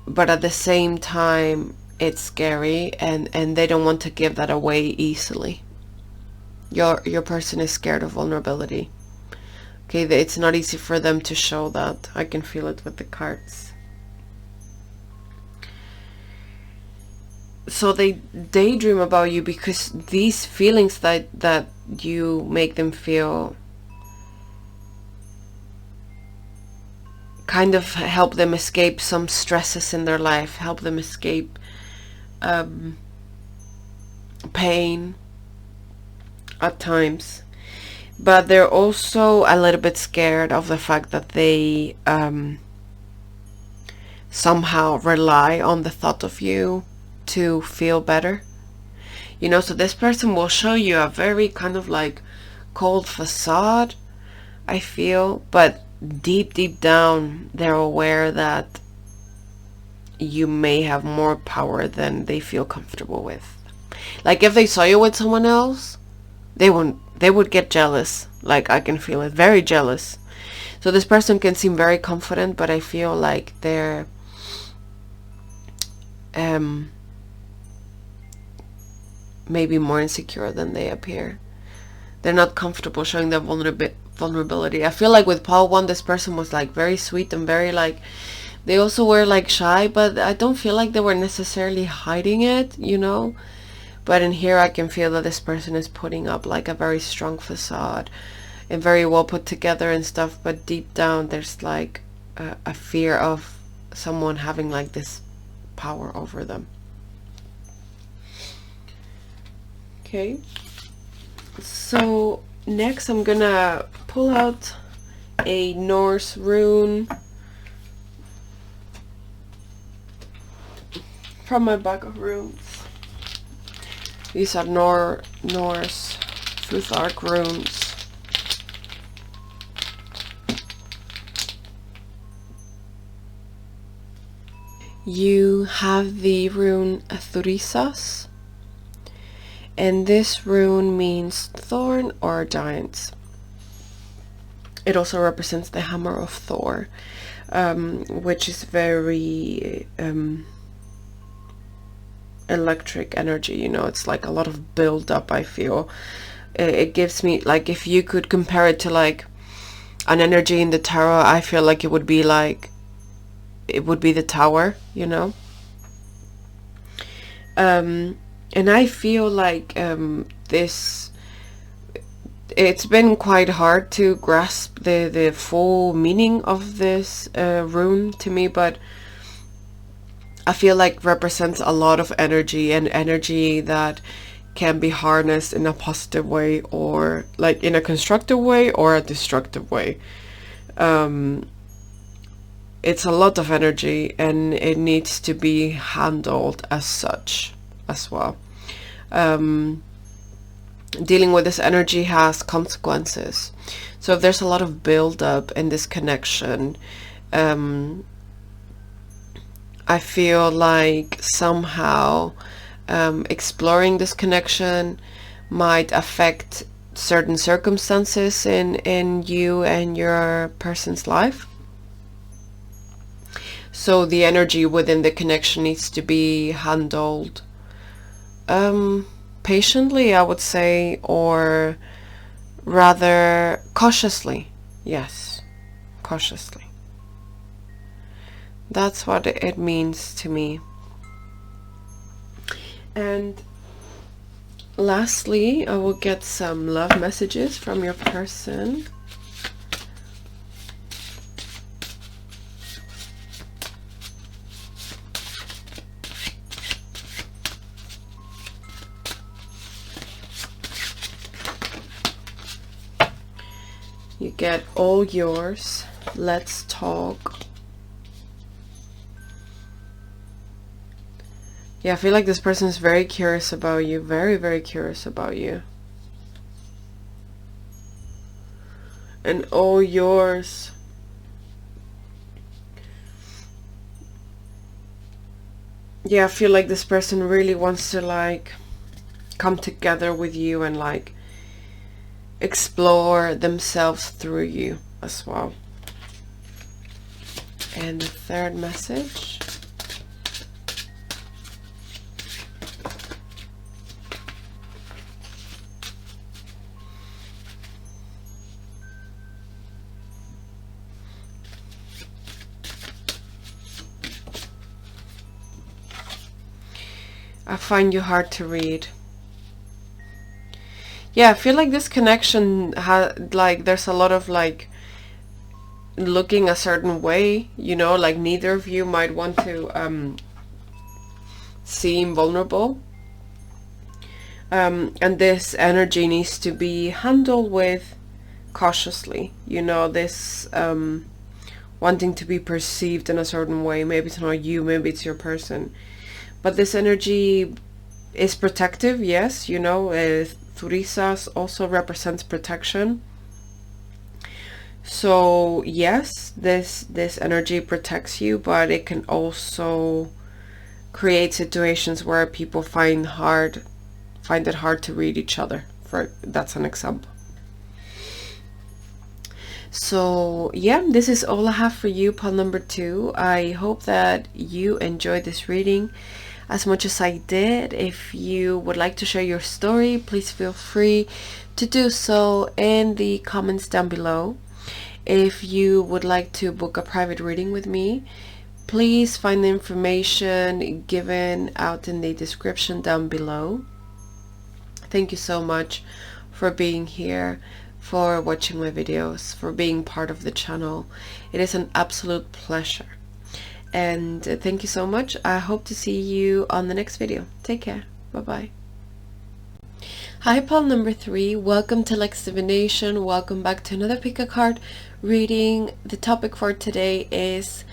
But at the same time, it's scary, and they don't want to give that away easily. Your person is scared of vulnerability. Okay, it's not easy for them to show that. I can feel it with the cards. So they daydream about you because these feelings that you make them feel kind of help them escape some stresses in their life, help them escape pain at times. But they're also a little bit scared of the fact that they somehow rely on the thought of you to feel better, you know. So this person will show you a very kind of like cold facade, I feel, but deep down they're aware that you may have more power than they feel comfortable with. Like if they saw you with someone else, they would get jealous. Like I can feel it, very jealous. So this person can seem very confident, but I feel like they're maybe more insecure than they appear. They're not comfortable showing their vulnerability. I feel like with Paul 1, this person was like very sweet and very like, they also were like shy, but I don't feel like they were necessarily hiding it, you know. But in here I can feel that this person is putting up like a very strong facade and very well put together and stuff, but deep down there's like a fear of someone having like this power over them. Okay, so next I'm gonna pull out a Norse rune from my bag of runes. These are Norse Futhark Runes. You have the rune Thurisas, and this rune means thorn or giants. It also represents the hammer of Thor, which is very electric energy, you know. It's like a lot of build up, I feel. It gives me, like, if you could compare it to like an energy in the tarot, I feel like it would be like, it would be the tower, you know. And I feel like this, it's been quite hard to grasp the full meaning of this rune to me, but I feel like represents a lot of energy, and energy that can be harnessed in a positive way, or like in a constructive way or a destructive way. It's a lot of energy, and it needs to be handled as such as well. Dealing with this energy has consequences. So if there's a lot of build-up in this connection, I feel like somehow exploring this connection might affect certain circumstances in you and your person's life. So the energy within the connection needs to be handled patiently, I would say, or rather cautiously. Yes, cautiously. That's what it means to me. And lastly, I will get some love messages from your person. You get all yours. Let's talk. Yeah, I feel like this person is very curious about you. Very, very curious about you. And all yours. Yeah, I feel like this person really wants to like come together with you and like explore themselves through you as well. And the third message. I find you hard to read. Yeah, I feel like this connection like there's a lot of like looking a certain way, you know, like neither of you might want to seem vulnerable. And this energy needs to be handled with cautiously, you know, this wanting to be perceived in a certain way. Maybe it's not you, maybe it's your person. But this energy is protective, yes, you know, Thurisas also represents protection. So yes, this energy protects you, but it can also create situations where people find it hard to read each other. That's an example. So yeah, this is all I have for you, pile number 2. I hope that you enjoyed this reading as much as I did. If you would like to share your story, please feel free to do so in the comments down below. If you would like to book a private reading with me, please find the information given out in the description down below. Thank you so much for being here, for watching my videos, for being part of the channel. It is an absolute pleasure. And thank you so much. I hope to see you on the next video. Take care. Bye-bye. Hi, pile number 3. Welcome to Lex Divination. Welcome back to another pick a card reading. The topic for today is,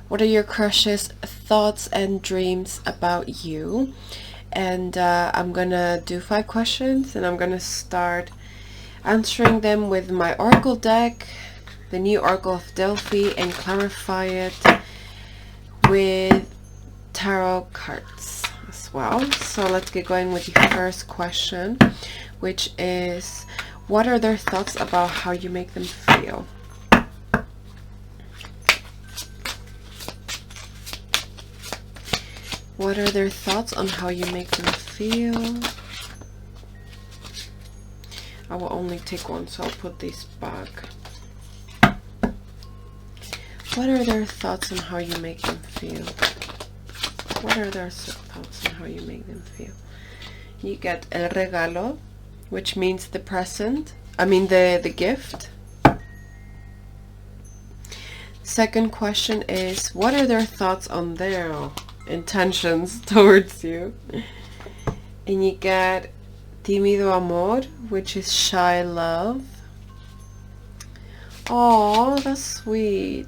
what are your crush's thoughts and dreams about you? And I'm gonna do 5 questions, and I'm gonna start answering them with my Oracle deck, the new Oracle of Delphi, and clarify it with tarot cards as well. So let's get going with the first question, which is, what are their thoughts about how you make them feel? What are their thoughts on how you make them feel? I will only take one, so I'll put these back. What are their thoughts on how you make them feel? What are their thoughts on how you make them feel? You get El Regalo, which means the present. I mean the gift. Second question is, what are their thoughts on their intentions towards you? And you get Tímido Amor, which is shy love. Oh, that's sweet.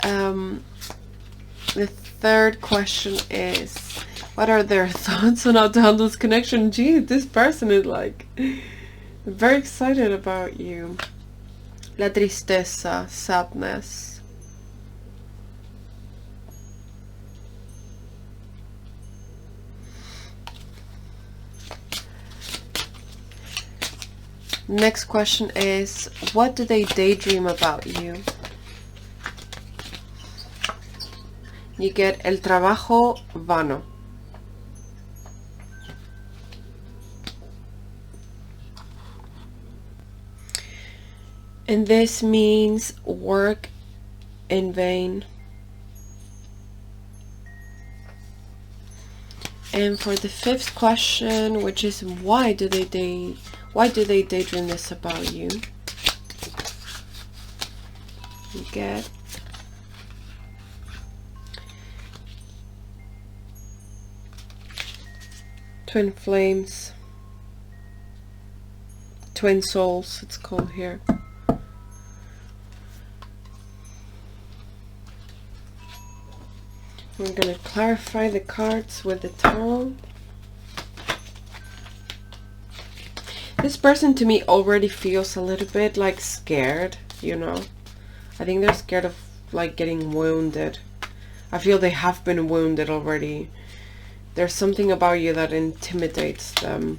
The third question is, what are their thoughts on how to handle this connection? Gee, this person is like very excited about you. La tristeza, sadness. Next question is, what do they daydream about you? You get el trabajo vano. And this means work in vain. And for the fifth question, which is why do they daydream this about you? You get twin flames, twin souls, it's called here. We're going to clarify the cards with the tarot. This person to me already feels a little bit like scared, you know. I think they're scared of like getting wounded. I feel they have been wounded already. There's something about you that intimidates them.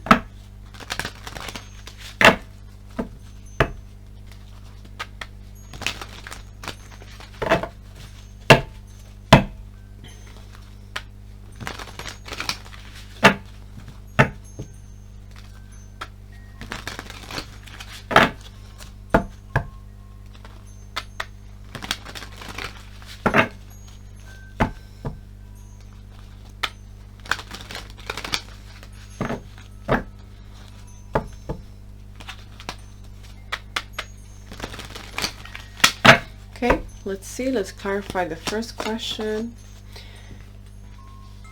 Okay, let's see. Let's clarify the first question.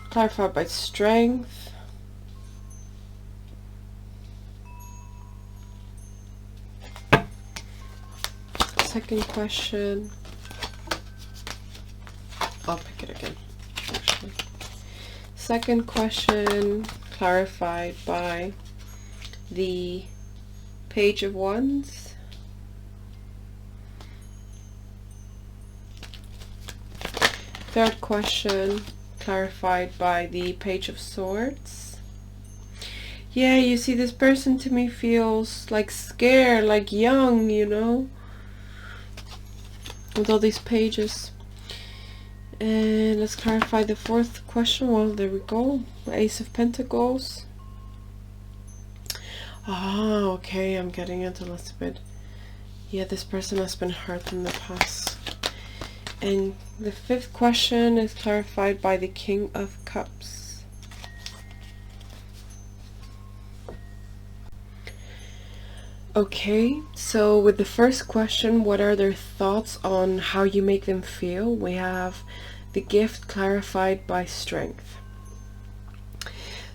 Clarify by strength. Second question. I'll pick it again, actually. Second question clarified by the Page of Wands. Third question clarified by the Page of Swords. Yeah, you see, this person to me feels like scared, like young, you know, with all these pages. And let's clarify the fourth question. Well, there we go. Ace of Pentacles. Ah, okay, I'm getting it a little bit. Yeah, this person has been hurt in the past. And the fifth question is clarified by the King of Cups. Okay, so with the first question, what are their thoughts on how you make them feel? We have the gift clarified by strength.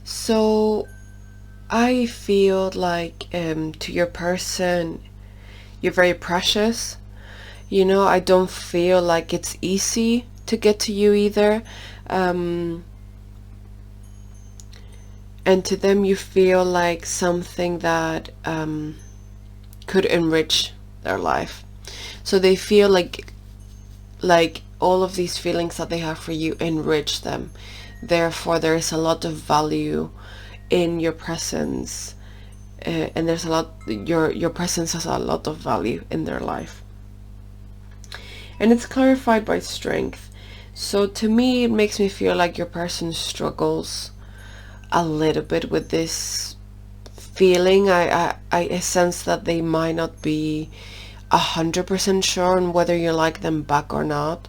So I feel like to your person, you're very precious. You know, I don't feel like it's easy to get to you either. And to them you feel like something that could enrich their life. So they feel like all of these feelings that they have for you enrich them. Therefore there is a lot of value in your presence, and there's a lot, your presence has a lot of value in their life. And it's clarified by strength. So to me it makes me feel like your person struggles a little bit with this feeling. I sense that they might not be 100% sure on whether you like them back or not.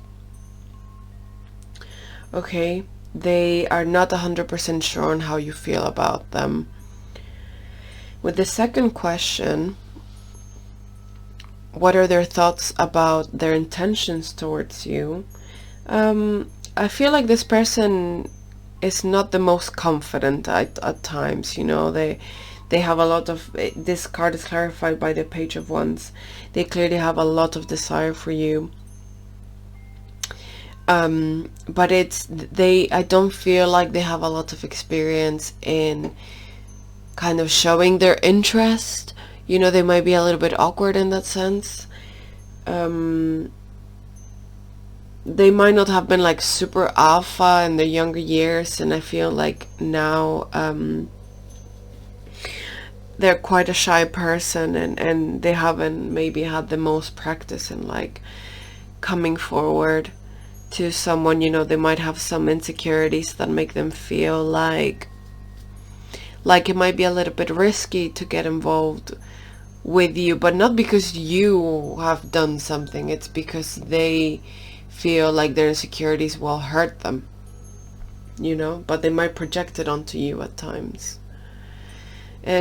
Okay, they are not 100% sure on how you feel about them. With the second question, what are their thoughts about their intentions towards you? I feel like this person is not the most confident at times, you know. They have a lot of, this card is clarified by the Page of Wands. They clearly have a lot of desire for you. But I don't feel like they have a lot of experience in kind of showing their interest. You know, they might be a little bit awkward in that sense. They might not have been like super alpha in their younger years, and I feel like now they're quite a shy person, and they haven't maybe had the most practice in like coming forward to someone. You know, they might have some insecurities that make them feel like it might be a little bit risky to get involved with you, but not because you have done something. It's because they feel like their insecurities will hurt them, you know, but they might project it onto you at times.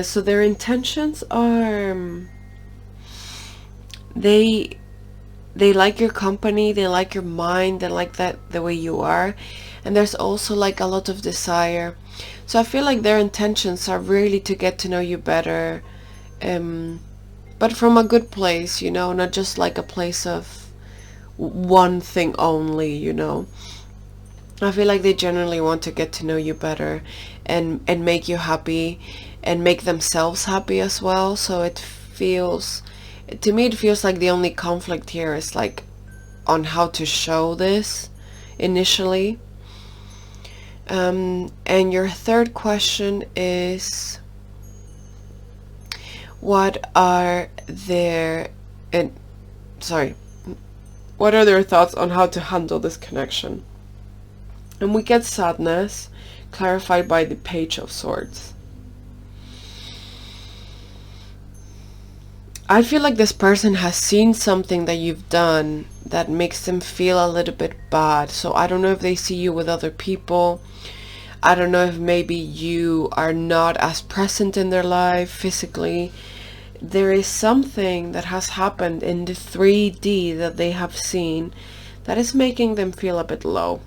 So their intentions are, they like your company, they like your mind, they like that the way you are, and there's also like a lot of desire. So I feel like their intentions are really to get to know you better, but from a good place, you know, not just like a place of one thing only, you know. I feel like they genuinely want to get to know you better and make you happy and make themselves happy as well. So it feels, to me, it feels like the only conflict here is like on how to show this initially. And your third question is, what are their thoughts on how to handle this connection? And we get sadness, clarified by the Page of Swords. I feel like this person has seen something that you've done that makes them feel a little bit bad. So I don't know if they see you with other people. I don't know if maybe you are not as present in their life physically. There is something that has happened in the 3D that they have seen that is making them feel a bit low.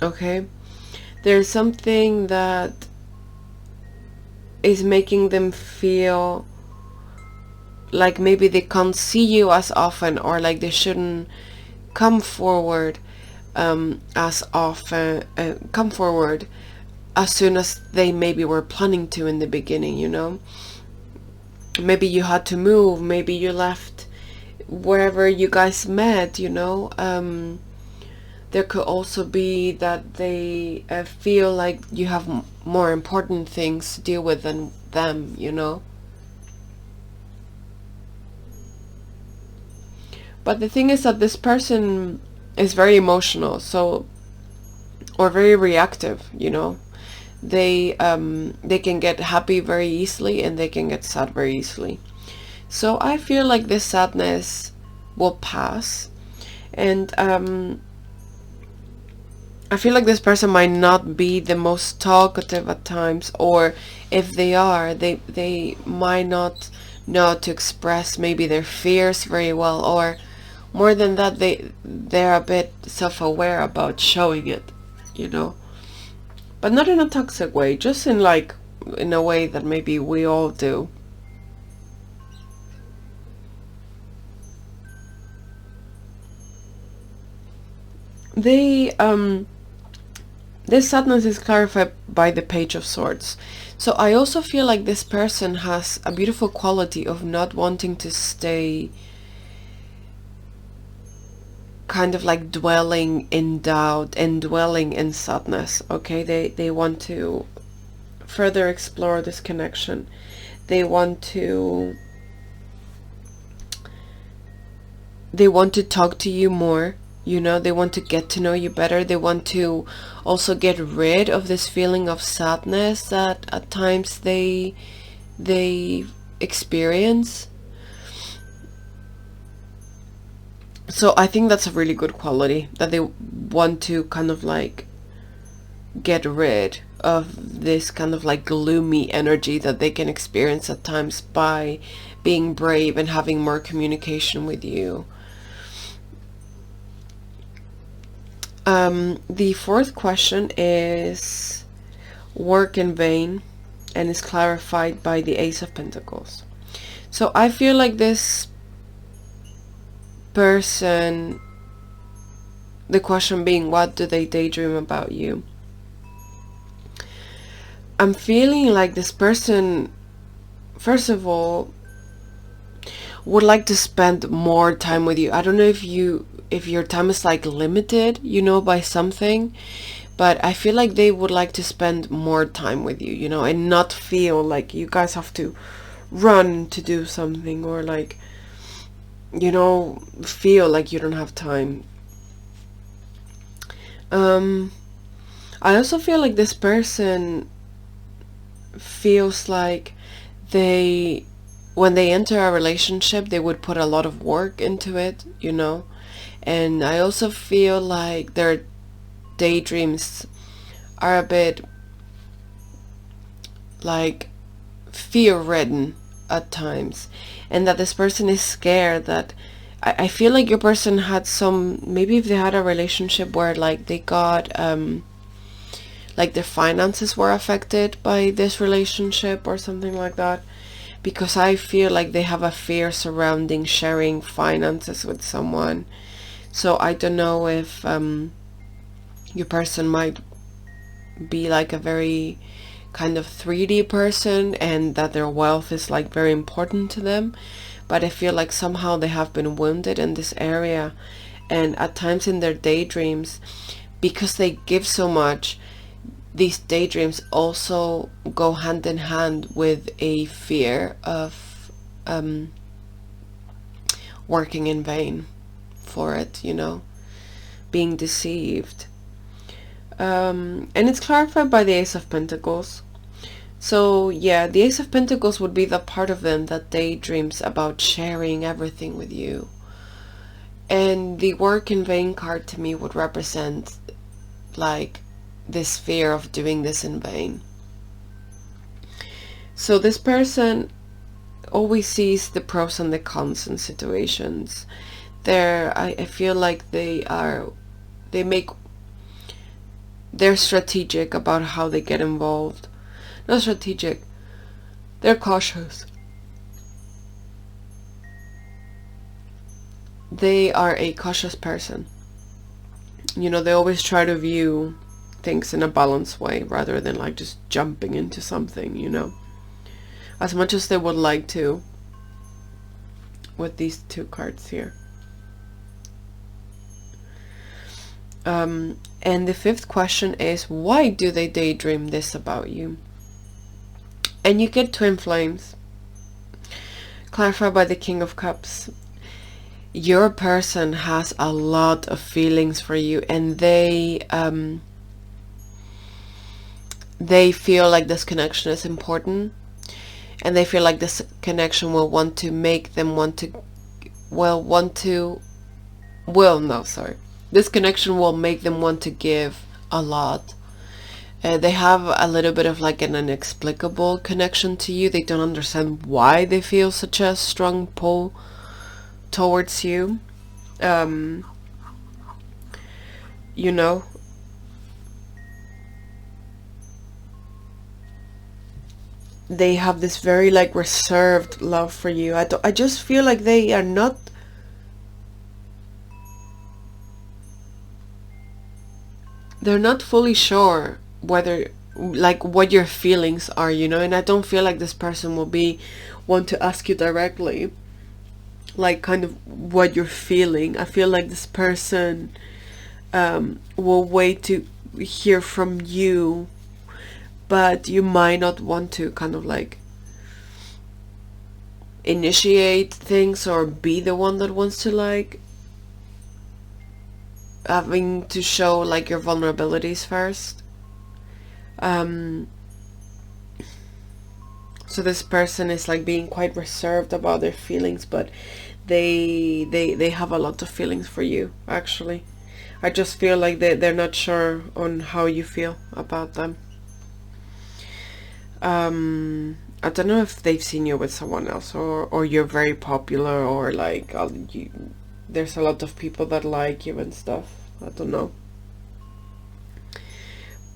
Okay? There's something that is making them feel like maybe they can't see you as often, or like they shouldn't come forward as often, come forward as soon as they maybe were planning to in the beginning, you know. Maybe you had to move, maybe you left wherever you guys met, you know. There could also be that they feel like you have more important things to deal with than them, you know. But the thing is that this person is very emotional, so, or very reactive, you know. They can get happy very easily, and they can get sad very easily. So I feel like this sadness will pass, and I feel like this person might not be the most talkative at times, or if they are, they might not know to express maybe their fears very well, or more than that, they're a bit self-aware about showing it, you know. But not in a toxic way, just in like, in a way that maybe we all do. They, this sadness is clarified by the Page of Swords. So I also feel like this person has a beautiful quality of not wanting to stay kind of like dwelling in doubt and dwelling in sadness. Okay, they want to further explore this connection. They want to talk to you more, you know. They want to get to know you better. They want to also get rid of this feeling of sadness that at times they experience. So I think that's a really good quality, that they want to kind of like get rid of this kind of like gloomy energy that they can experience at times by being brave and having more communication with you. The fourth question is work in vain, and is clarified by the Ace of Pentacles. So I feel like this person, the question being, what do they daydream about you? I'm feeling like this person, first of all, would like to spend more time with you. I don't know if your time is like limited, you know, by something, but I feel like they would like to spend more time with you, you know, and not feel like you guys have to run to do something, or like, you know, feel like you don't have time. I also feel like this person feels like when they enter a relationship, they would put a lot of work into it, you know. And I also feel like their daydreams are a bit like fear-ridden at times, and that this person is scared that I feel like your person had some, maybe if they had a relationship where like they got like their finances were affected by this relationship or something like that, because I feel like they have a fear surrounding sharing finances with someone. So I don't know if your person might be like a very kind of 3D person, and that their wealth is like very important to them, but I feel like somehow they have been wounded in this area, and at times in their daydreams, because they give so much, these daydreams also go hand in hand with a fear of working in vain for it, you know, being deceived. And it's clarified by the Ace of Pentacles. So yeah, the Ace of Pentacles would be the part of them that daydreams about sharing everything with you. And the work in vain card to me would represent like this fear of doing this in vain. So this person always sees the pros and the cons in situations. I feel like they're strategic about how they get involved. Not strategic, they're cautious. They are a cautious person. You know, they always try to view things in a balanced way rather than like just jumping into something, you know, as much as they would like to with these two cards here. And the fifth question is, why do they daydream this about you? And you get twin flames, clarified by the King of Cups. Your person has a lot of feelings for you, and they feel like this connection is important, and they feel like this connection will want to make them this connection will make them want to give a lot. They have a little bit of like an inexplicable connection to you. They don't understand why they feel such a strong pull towards you. You know, they have this very like reserved love for you. I just feel like they're not fully sure whether like what your feelings are, you know, and I don't feel like this person will want to ask you directly like kind of what you're feeling. I feel like this person will wait to hear from you, but you might not want to kind of like initiate things or be the one that wants to like having to show like your vulnerabilities first. So this person is like being quite reserved about their feelings, but they have a lot of feelings for you, actually. I just feel like they're not sure on how you feel about them. I don't know if they've seen you with someone else, or you're very popular, or like there's a lot of people that like you and stuff. I don't know.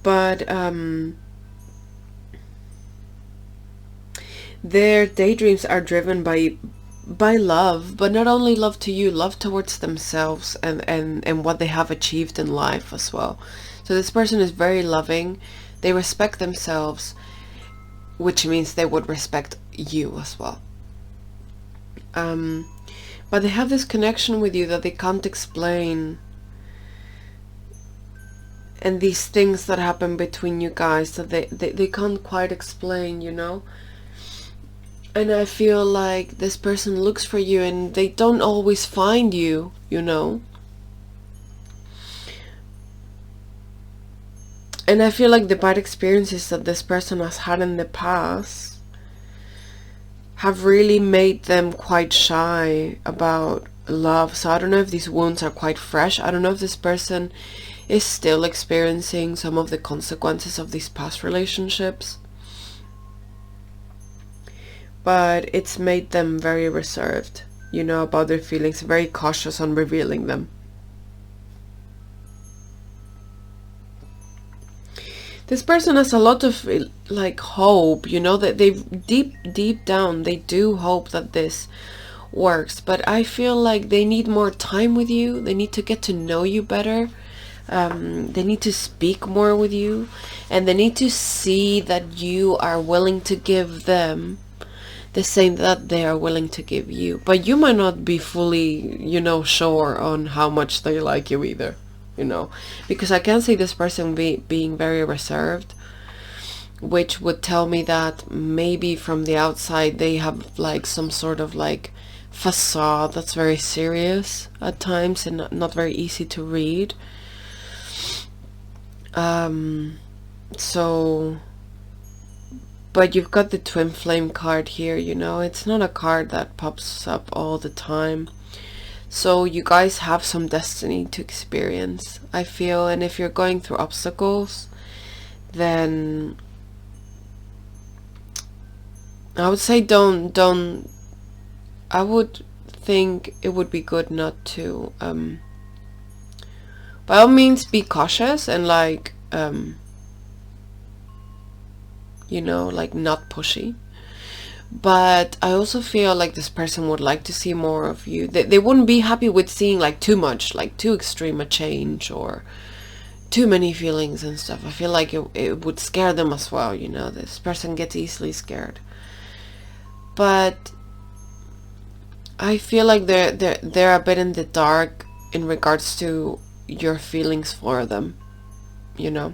But their daydreams are driven by love, but not only love to you, love towards themselves and what they have achieved in life as well. So this person is very loving. They respect themselves, which means they would respect you as well. But they have this connection with you that they can't explain. And these things that happen between you guys that they can't quite explain, you know? And I feel like this person looks for you and they don't always find you, you know? And I feel like the bad experiences that this person has had in the past have really made them quite shy about love. So I don't know if these wounds are quite fresh. I don't know if this person is still experiencing some of the consequences of these past relationships. But it's made them very reserved, you know, about their feelings, very cautious on revealing them. This person has a lot of like hope, you know, that they deep down they do hope that this works, but I feel like they need more time with you. They need to get to know you better. They need to speak more with you, and they need to see that you are willing to give them the same that they are willing to give you. But you might not be fully, you know, sure on how much they like you either, you know, because I can see this person being very reserved, which would tell me that maybe from the outside they have like some sort of like facade that's very serious at times and not very easy to read. But you've got the twin flame card here, you know, it's not a card that pops up all the time. So you guys have some destiny to experience, I feel. And if you're going through obstacles, then I would say I would think it would be good not to, by all means be cautious and like, you know, like not pushy. But I also feel like this person would like to see more of you. They wouldn't be happy with seeing like too much, like too extreme a change or too many feelings and stuff. I feel like it would scare them as well, you know. This person gets easily scared. But I feel like they're a bit in the dark in regards to your feelings for them, you know.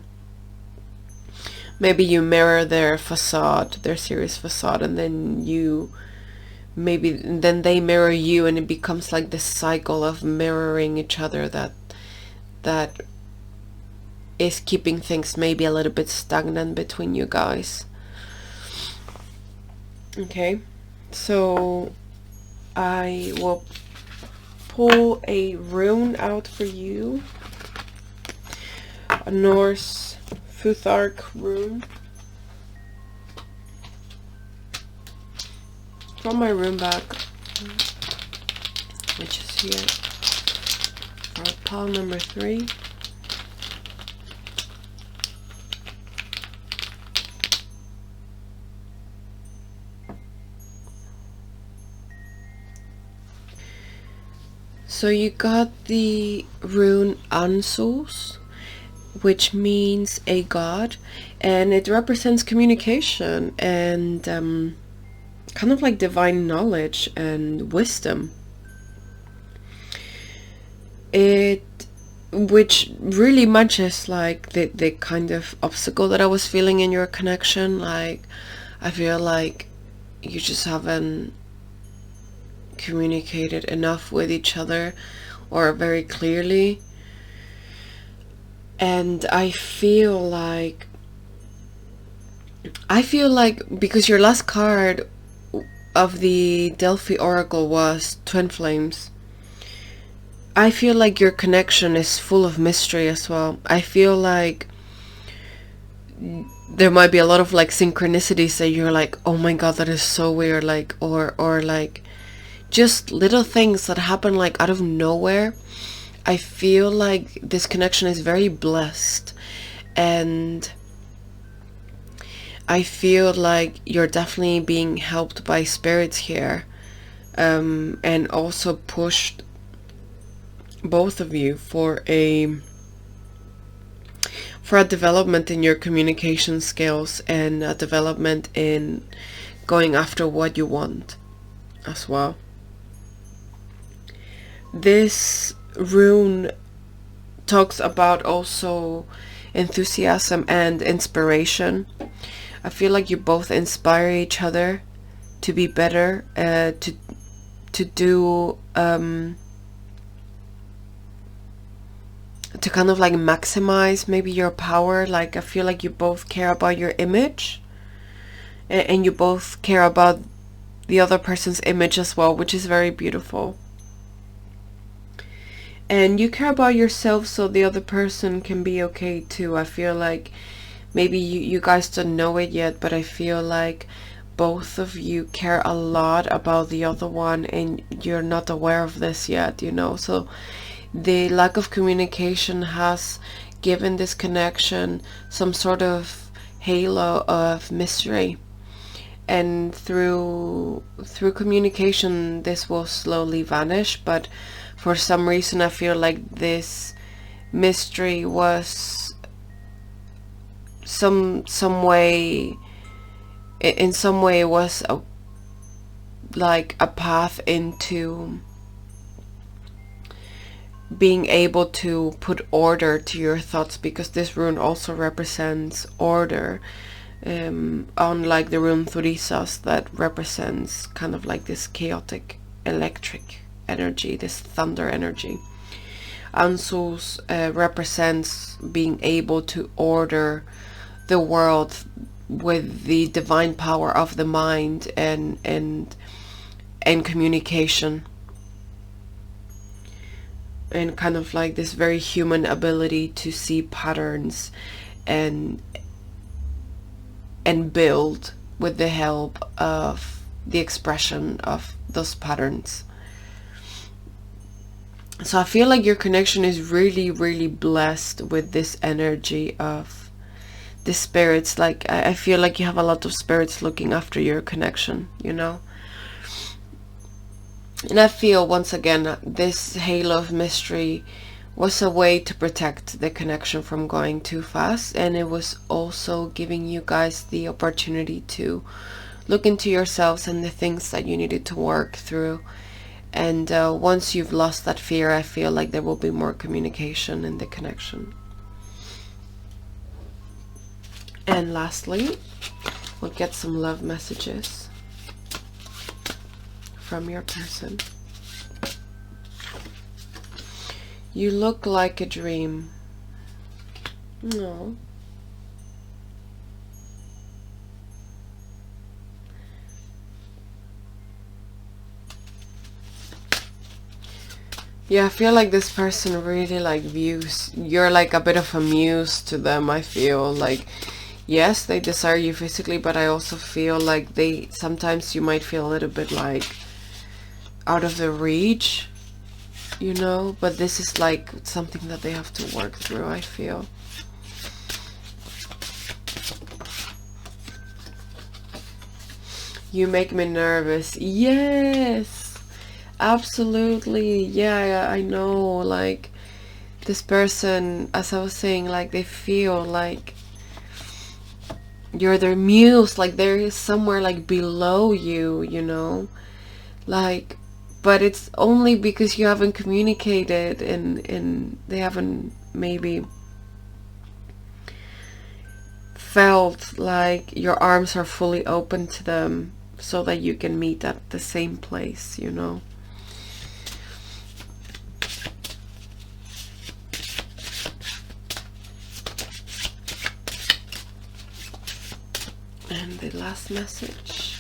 Maybe you mirror their facade, their serious facade, and then then they mirror you, and it becomes like this cycle of mirroring each other that is keeping things maybe a little bit stagnant between you guys. Okay, so I will pull a rune out for you, a Norse Futhark Rune from my rune bag, which is here for pile number 3. So you got the rune Ansos, which means a god, and it represents communication and kind of like divine knowledge and wisdom. Which really matches like the kind of obstacle that I was feeling in your connection. Like I feel like you just haven't communicated enough with each other or very clearly. And I feel like because your last card of the Delphi Oracle was Twin Flames, I feel like your connection is full of mystery as well. I feel like there might be a lot of like synchronicities that you're like, oh my god, that is so weird, like, or like just little things that happen like out of nowhere. I feel like this connection is very blessed, and I feel like you're definitely being helped by spirits here, and also pushed, both of you, for a development in your communication skills, and a development in going after what you want as well. This rune talks about also enthusiasm and inspiration. I feel like you both inspire each other to be better, to do to kind of like maximize maybe your power. Like I feel like you both care about your image, and you both care about the other person's image as well, which is very beautiful. And you care about yourself so the other person can be okay too. I feel like maybe you guys don't know it yet, but I feel like both of you care a lot about the other one, and you're not aware of this yet, you know. So the lack of communication has given this connection some sort of halo of mystery, and through communication this will slowly vanish. But for some reason I feel like this mystery was in some way it was like a path into being able to put order to your thoughts, because this rune also represents order, unlike the rune Thurisas that represents kind of like this chaotic electric energy, this thunder energy. Ansus represents being able to order the world with the divine power of the mind and communication, and kind of like this very human ability to see patterns and build with the help of the expression of those patterns. So I feel like your connection is really, really blessed with this energy of the spirits. Like I feel like you have a lot of spirits looking after your connection, you know. And I feel once again this halo of mystery was a way to protect the connection from going too fast, and it was also giving you guys the opportunity to look into yourselves and the things that you needed to work through. And once you've lost that fear, I feel like there will be more communication in the connection. And lastly, we'll get some love messages from your person. You look like a dream. No. Yeah, I feel like this person really like views, you're like a bit of a muse to them. I feel like, yes, they desire you physically, but I also feel like they, sometimes you might feel a little bit like out of their reach, you know, but this is like something that they have to work through, I feel. You make me nervous. Yes. Absolutely. Yeah, I know, like this person, as I was saying, like they feel like you're their muse, like there is somewhere like below you, you know, like, but it's only because you haven't communicated, and they haven't maybe felt like your arms are fully open to them so that you can meet at the same place, you know. And the last message.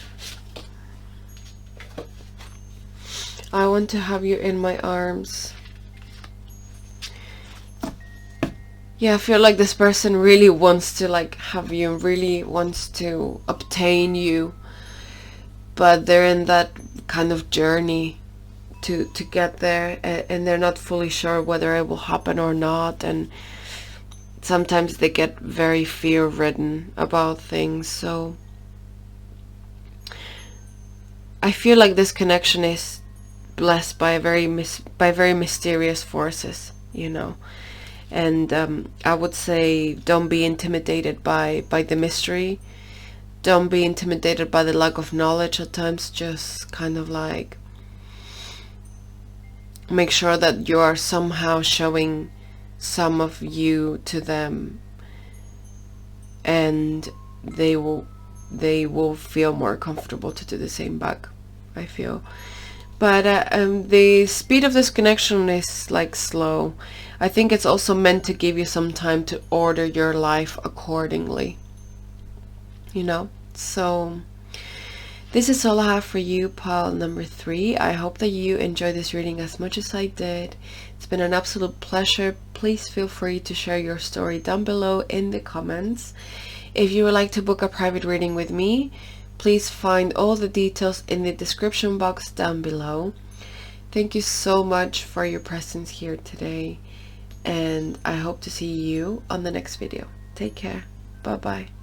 I want to have you in my arms. Yeah, I feel like this person really wants to like have you, really wants to obtain you, but they're in that kind of journey to get there, and they're not fully sure whether it will happen or not, and sometimes they get very fear-ridden about things. So I feel like this connection is blessed by very mysterious forces, you know. And I would say don't be intimidated by the mystery. Don't be intimidated by the lack of knowledge at times. Just kind of like make sure that you are somehow showing some of you to them, and they will feel more comfortable to do the same back, I feel. But the speed of this connection is like slow. I think it's also meant to give you some time to order your life accordingly, you know. So this is all I have for you, pile number 3. I hope that you enjoyed this reading as much as I did. It's been an absolute pleasure. Please feel free to share your story down below in the comments. If you would like to book a private reading with me, please find all the details in the description box down below. Thank you so much for your presence here today, and I hope to see you on the next video. Take care. Bye bye.